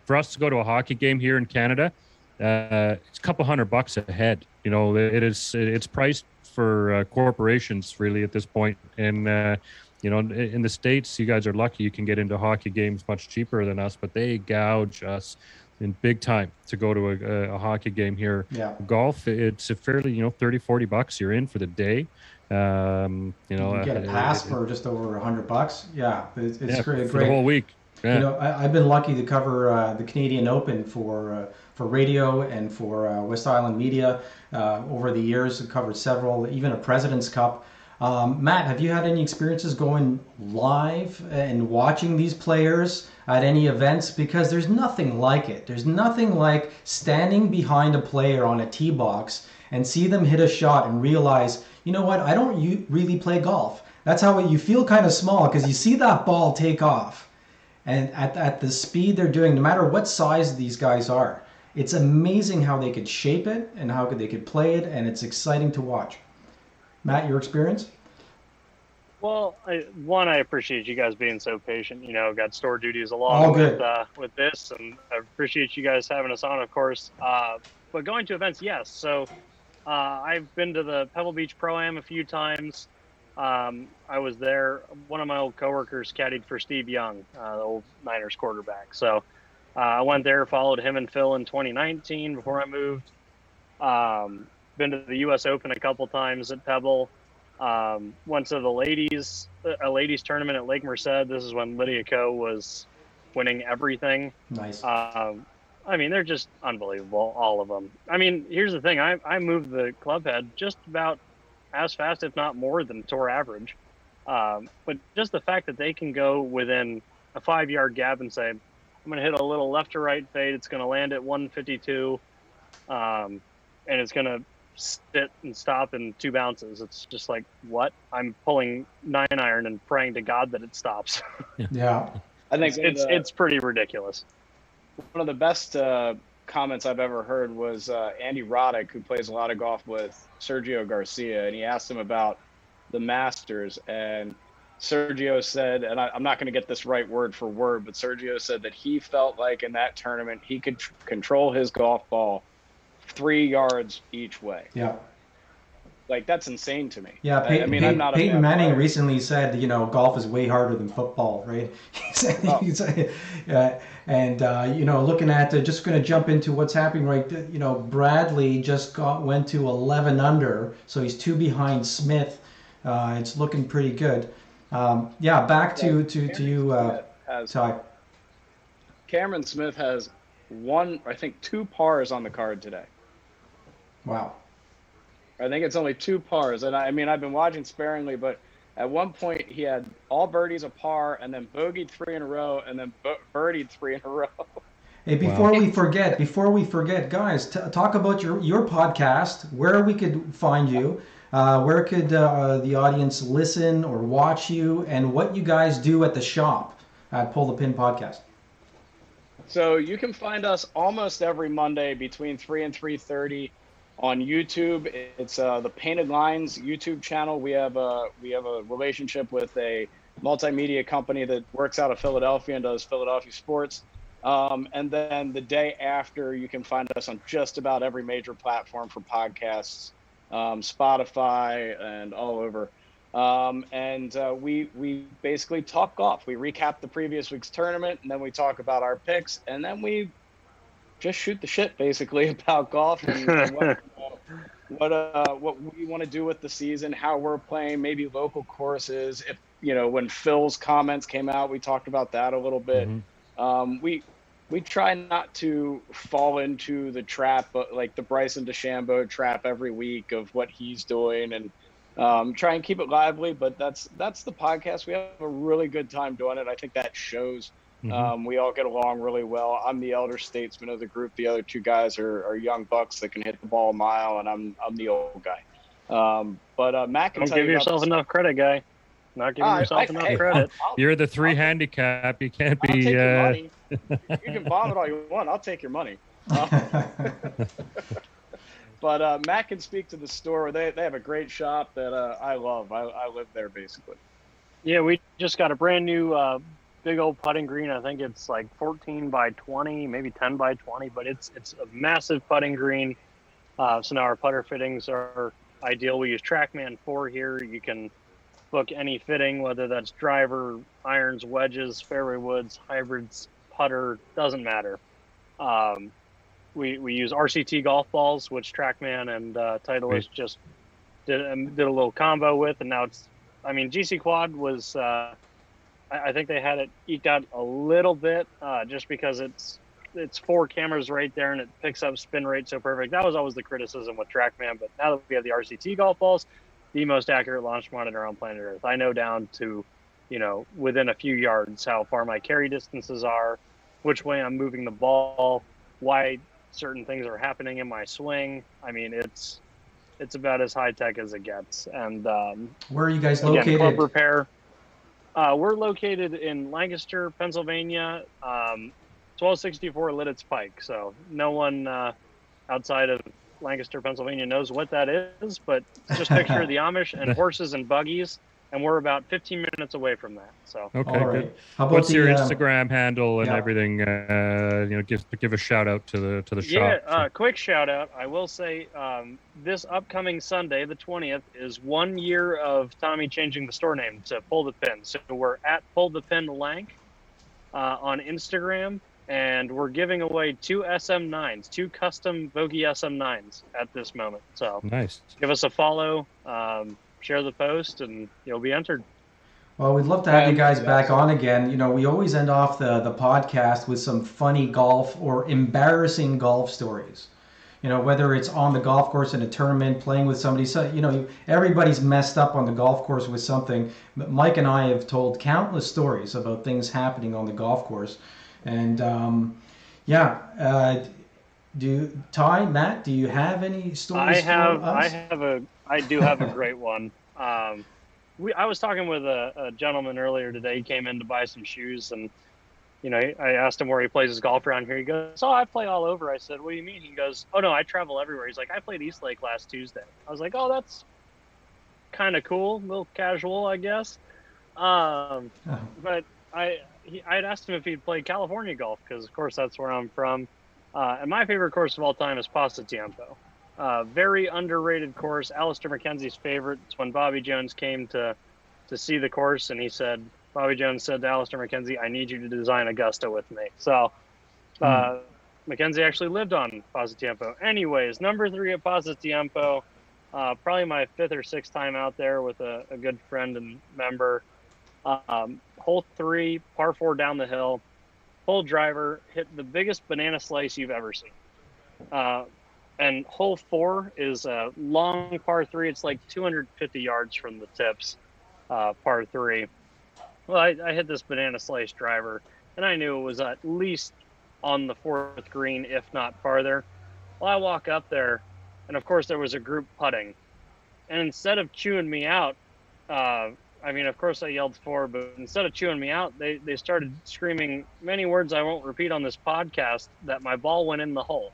for us to go to a hockey game here in Canada. It's a couple $100 a head. You know, it's priced for corporations really at this point. And you know, in the States, you guys are lucky you can get into hockey games much cheaper than us, but they gouge us in big time to go to a hockey game here. Yeah. Golf, it's a fairly, you know, $30-40 you're in for the day. You know, you get a pass for just over $100. Yeah, it's great for the whole week. Yeah. You know, I've been lucky to cover the Canadian Open for radio and for West Island Media over the years. I've covered several, even a President's Cup. Matt, have you had any experiences going live and watching these players at any events? Because there's nothing like it. There's nothing like standing behind a player on a tee box and see them hit a shot and realize, you know what, I don't really play golf. That's how you feel kind of small, because you see that ball take off. And at the speed they're doing, no matter what size these guys are, it's amazing how they could shape it and how they could play it, and it's exciting to watch. Matt, your experience? Well, I appreciate you guys being so patient. You know, got store duties along with this, and I appreciate you guys having us on, of course. But going to events, yes. So I've been to the Pebble Beach Pro-Am a few times. I was there. One of my old coworkers caddied for Steve Young, the old Niners quarterback. So I went there, followed him and Phil in 2019 before I moved. Been to the U.S. Open a couple times at Pebble. Went to a ladies tournament at Lake Merced. This is when Lydia Ko was winning everything. Nice. I mean, they're just unbelievable, all of them. I mean, here's the thing. I moved the club head just about as fast, if not more, than tour average. But just the fact that they can go within a 5-yard gap and say, I'm going to hit a little left to right fade. It's going to land at 152. And it's going to sit and stop in 2 bounces. It's just like, what? I'm pulling 9-iron and praying to God that it stops. Yeah. I think it's pretty ridiculous. One of the best comments I've ever heard was Andy Roddick, who plays a lot of golf with Sergio Garcia, and he asked him about the Masters, and Sergio said, and I'm not going to get this right word for word, but Sergio said that he felt like in that tournament he could control his golf ball 3 yards each way. Yeah. Like, that's insane to me. Yeah, I'm not a Peyton Manning player. Recently said, you know, golf is way harder than football, right? He said, you know, looking at, just going to jump into what's happening, right? You know, Bradley just went to 11 under, so he's 2 behind Smith. It's looking pretty good. Back to you, Ty. Cameron Smith has two pars on the card today. Wow. I think it's only 2 pars. And I mean, I've been watching sparingly, but at one point he had all birdies a par and then bogeyed 3 in a row and then birdied 3 in a row. Hey, before we forget, guys, talk about your podcast, where we could find you, where could the audience listen or watch you, and what you guys do at the shop at Pull the Pin Podcast. So you can find us almost every Monday between 3 and 3:30 on YouTube. It's the Painted Lines YouTube channel. We have a relationship with a multimedia company that works out of Philadelphia and does Philadelphia sports. And then the day after, you can find us on just about every major platform for podcasts, Spotify and all over. We basically talk golf. We recap the previous week's tournament, and then we talk about our picks, and then we just shoot the shit basically about golf and what we want to do with the season, how we're playing, maybe local courses. If when Phil's comments came out, we talked about that a little bit. Mm-hmm. We try not to fall into the trap, but like the Bryson DeChambeau trap every week of what he's doing, and try and keep it lively. But that's the podcast. We have a really good time doing it. I think that shows. Mm-hmm. We all get along really well. I'm the elder statesman of the group. The other 2 guys are young bucks that can hit the ball a mile, and I'm the old guy. But Matt can don't give yourself enough credit, guy. Not giving yourself enough credit. You're the 3 handicap. You can't be. I'll take your money. You can vomit all you want. I'll take your money. But Matt can speak to the store. They have a great shop that I love. I live there basically. Yeah, we just got a brand new big old putting green. I think it's like 14 by 20, maybe 10 by 20, but it's a massive putting green. So now our putter fittings are ideal. We use TrackMan 4 here. You can book any fitting, whether that's driver, irons, wedges, fairway woods, hybrids, putter, doesn't matter. We use RCT golf balls, which TrackMan and Titleist just did a little combo with, and now GC Quad was I think they had it eked out a little bit just because it's 4 cameras right there and it picks up spin rate so perfect. That was always the criticism with TrackMan, but now that we have the RCT golf balls, the most accurate launch monitor on planet Earth. I know down to, within a few yards how far my carry distances are, which way I'm moving the ball, why certain things are happening in my swing. I mean, it's about as high tech as it gets. And where are you guys located? Again, club repair. We're located in Lancaster, Pennsylvania, 1264 Lidditz Pike. So no one outside of Lancaster, Pennsylvania knows what that is, but just picture the Amish and horses and buggies, and we're about 15 minutes away from that. So okay, good. How about what's your Instagram handle and everything? Give a shout out to the shop. Yeah, quick shout out. I will say this upcoming Sunday, the 20th, is 1 year of Tommy changing the store name to Pull the Pin. So we're at Pull the Pin Lank on Instagram. And we're giving away 2 SM9s, 2 custom Bogey SM9s at this moment. So nice. Give us a follow, share the post, and you'll be entered. Well, we'd love to have you guys back on again. We always end off the podcast with some funny golf or embarrassing golf stories. Whether it's on the golf course in a tournament, playing with somebody. So, everybody's messed up on the golf course with something. But Mike and I have told countless stories about things happening on the golf course. And Matt, do you have any stories for us? I do have a great one. I was talking with a gentleman earlier today. He came in to buy some shoes, and I asked him where he plays his golf around here. He goes, "Oh, I play all over." I said, "What do you mean?" He goes, "Oh no, I travel everywhere." He's like, "I played Eastlake last Tuesday." I was like, "Oh, that's kind of cool, a little casual, I guess." But I'd asked him if he'd played California golf because, of course, that's where I'm from. And my favorite course of all time is Pasatiempo. Very underrated course. Alistair McKenzie's favorite. It's when Bobby Jones came to see the course, and Bobby Jones said to Alistair McKenzie, "I need you to design Augusta with me." So McKenzie actually lived on Pasatiempo. Anyways, number 3 at Pasatiempo. Probably my 5th or 6th time out there with a good friend and member. Hole 3, par 4 down the hill. hole driver hit the biggest banana slice you've ever seen. And hole 4 is a long par 3. It's like 250 yards from the tips, par 3. Well, I hit this banana slice driver, and I knew it was at least on the 4th green, if not farther. Well, I walk up there, and of course there was a group putting. And instead of chewing me out, I mean, of course I yelled 4, but instead of chewing me out, they started screaming many words I won't repeat on this podcast that my ball went in the hole.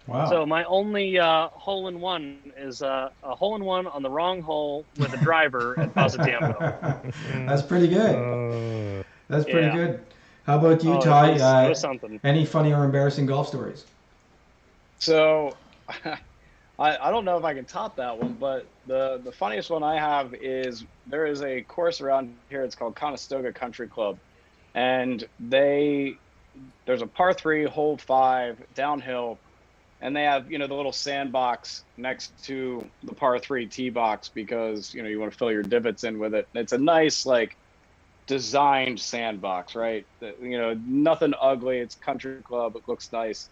Wow. So my only hole-in-one is a hole-in-one on the wrong hole with a driver at Positiampo. That's pretty good. That's pretty good. How about you, Ty? It was something. Any funny or embarrassing golf stories? So, I don't know if I can top that one, but the funniest one I have is there is a course around here. It's called Conestoga Country Club, and there's a par 3 hole 5 downhill. And they have, the little sandbox next to the par 3 tee box because, you want to fill your divots in with it. It's a nice, designed sandbox, right? Nothing ugly. It's country club. It looks nice.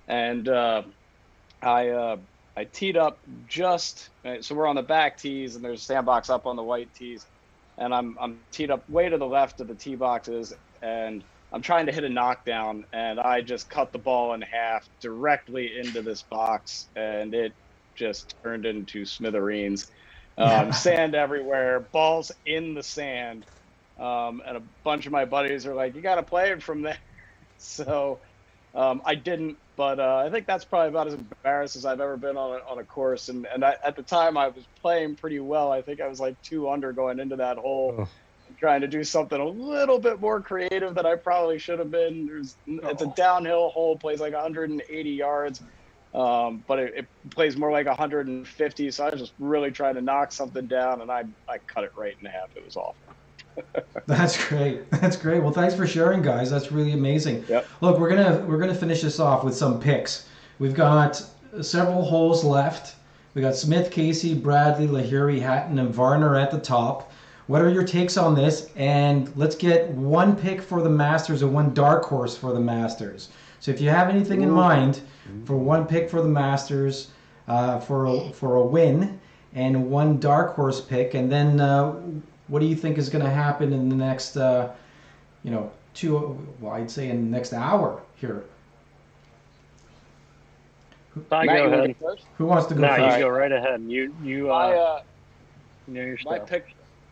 And I teed up so we're on the back tees and there's a sandbox up on the white tees. And I'm teed up way to the left of the tee boxes, and I'm trying to hit a knockdown, and I just cut the ball in half directly into this box, and it just turned into smithereens. Sand everywhere, balls in the sand, and a bunch of my buddies are like, "You got to play it from there." So I didn't, but I think that's probably about as embarrassed as I've ever been on a course. And at the time, I was playing pretty well. I think I was like 2 under going into that hole. Oh. Trying to do something a little bit more creative than I probably should have been. It's a downhill hole, plays like 180 yards, but it plays more like 150. So I was just really trying to knock something down, and I cut it right in half. It was awful. That's great. That's great. Well, thanks for sharing, guys. That's really amazing. Yep. Look, we're gonna finish this off with some picks. We've got several holes left. We got Smith, Casey, Bradley, Lahiri, Hatton, and Varner at the top. What are your takes on this? And let's get one pick for the Masters and one dark horse for the Masters. So if you have anything in mind for one pick for the Masters, for a win, and one dark horse pick, and then what do you think is going to happen in the next, I'd say in the next hour here? Matt, go ahead. Who wants to go first? first? You go right ahead. You know your stuff.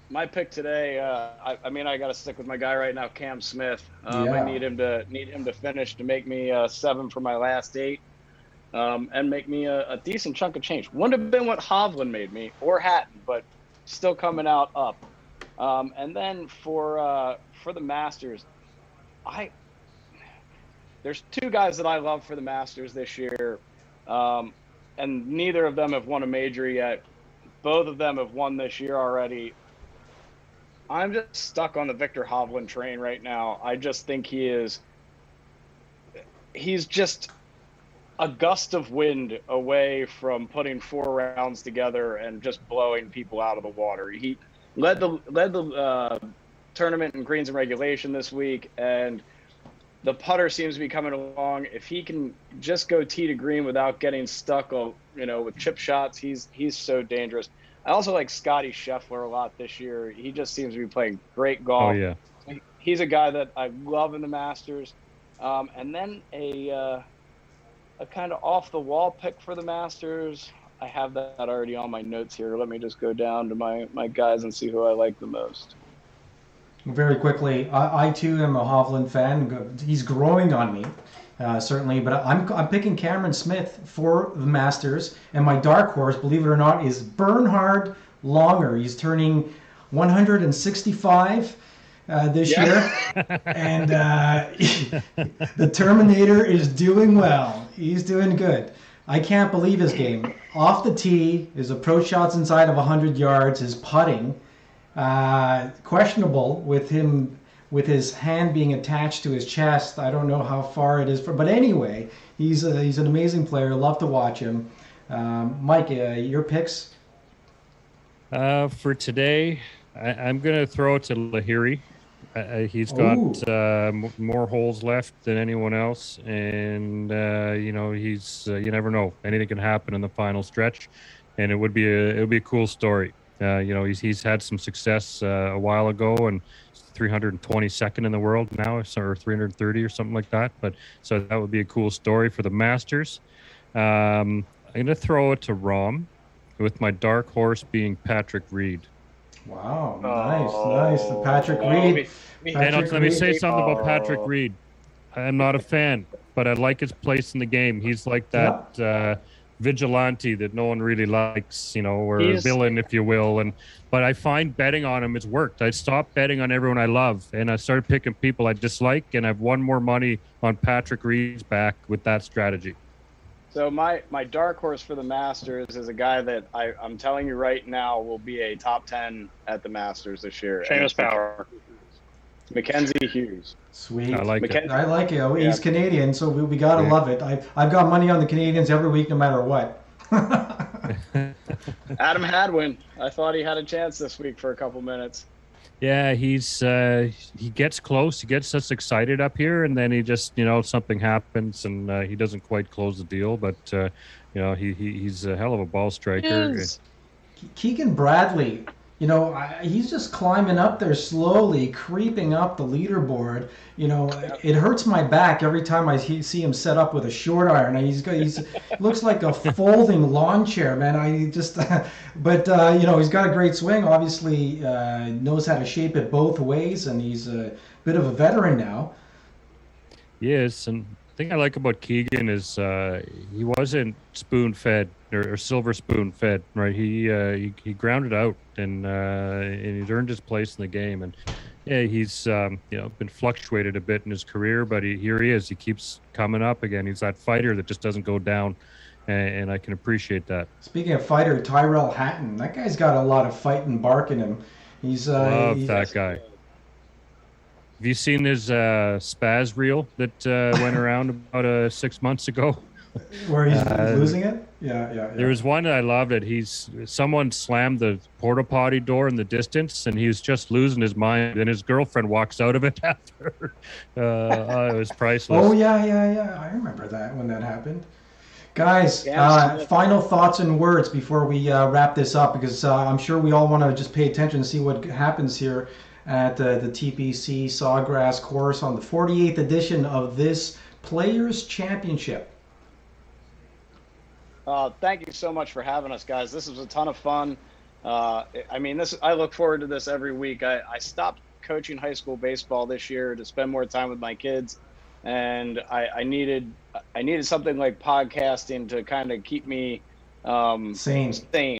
My pick today. I got to stick with my guy right now, Cam Smith. I need him to finish to make me 7 for my last 8, and make me a decent chunk of change. Wouldn't have been what Hadwin made me or Hatton, but still coming out up. And then for the Masters, there's 2 guys that I love for the Masters this year, and neither of them have won a major yet. Both of them have won this year already. I'm just stuck on the Viktor Hovland train right now. I just think he's just a gust of wind away from putting 4 rounds together and just blowing people out of the water. He led the tournament in greens and regulation this week, and the putter seems to be coming along. If he can just go tee to green without getting stuck, with chip shots, he's so dangerous. I also like Scotty Scheffler a lot this year. He just seems to be playing great golf. Oh, yeah. He's a guy that I love in the Masters. And then a kind of off-the-wall pick for the Masters. I have that already on my notes here. Let me just go down to my guys and see who I like the most. Very quickly, I too am a Hovland fan. He's growing on me, certainly. But I'm picking Cameron Smith for the Masters, and my dark horse, believe it or not, is Bernhard Langer. He's turning 165 this year, and the Terminator is doing well. He's doing good. I can't believe his game. Off the tee, his approach shots inside of 100 yards, his putting. Questionable with his hand being attached to his chest. I don't know how far it is, but anyway, he's an amazing player. Love to watch him. Mike, your picks? For today, I'm going to throw it to Lahiri. He's got more holes left than anyone else, and he's you never know, anything can happen in the final stretch, and it would be a cool story. He's had some success a while ago, and 322nd in the world now, or 330 or something like that. But so that would be a cool story for the Masters. I'm going to throw it to Rom, with my dark horse being Patrick Reed. Wow, nice. The Patrick Reed. Let me say something about Patrick Reed. I'm not a fan, but I like his place in the game. He's like that vigilante that no one really likes, or a villain, if you will. But I find betting on him has worked. I stopped betting on everyone I love, and I started picking people I dislike, and I've won more money on Patrick Reed's back with that strategy. So my dark horse for the Masters is a guy that I'm telling you right now will be a top 10 at the Masters this year. Seamus Power. Mackenzie Hughes. Sweet. I like it. I like it. He's Canadian, so we got to love it. I've got money on the Canadians every week, no matter what. Adam Hadwin. I thought he had a chance this week for a couple minutes. Yeah, he gets close. He gets us excited up here, and then he just, something happens, and he doesn't quite close the deal. But he's a hell of a ball striker. Keegan Bradley, he's just climbing up there slowly, creeping up the leaderboard. It hurts my back every time I see him set up with a short iron. He's looks like a folding lawn chair, man. But he's got a great swing. Obviously, knows how to shape it both ways, and he's a bit of a veteran now. Yes, and the thing I like about Keegan is he wasn't spoon-fed or silver spoon-fed, right? He grounded out, and he's earned his place in the game. And yeah, he's been fluctuated a bit in his career, but here he is. He keeps coming up again. He's that fighter that just doesn't go down, and I can appreciate that. Speaking of fighter, Tyrell Hatton, that guy's got a lot of fight and bark in him. Love that guy. Have you seen his spaz reel that went around about 6 months ago? Where he's losing it? Yeah. There was one that I loved. Someone slammed the porta potty door in the distance, and he was just losing his mind. And his girlfriend walks out of it after. It was priceless. Oh yeah. I remember that when that happened. Guys, final thoughts and words before we wrap this up, because I'm sure we all want to just pay attention and see what happens here at the TPC Sawgrass Course on the 48th edition of this Players Championship. Thank you so much for having us, guys. This was a ton of fun. I look forward to this every week. I stopped coaching high school baseball this year to spend more time with my kids, and I needed something like podcasting to kind of keep me sane.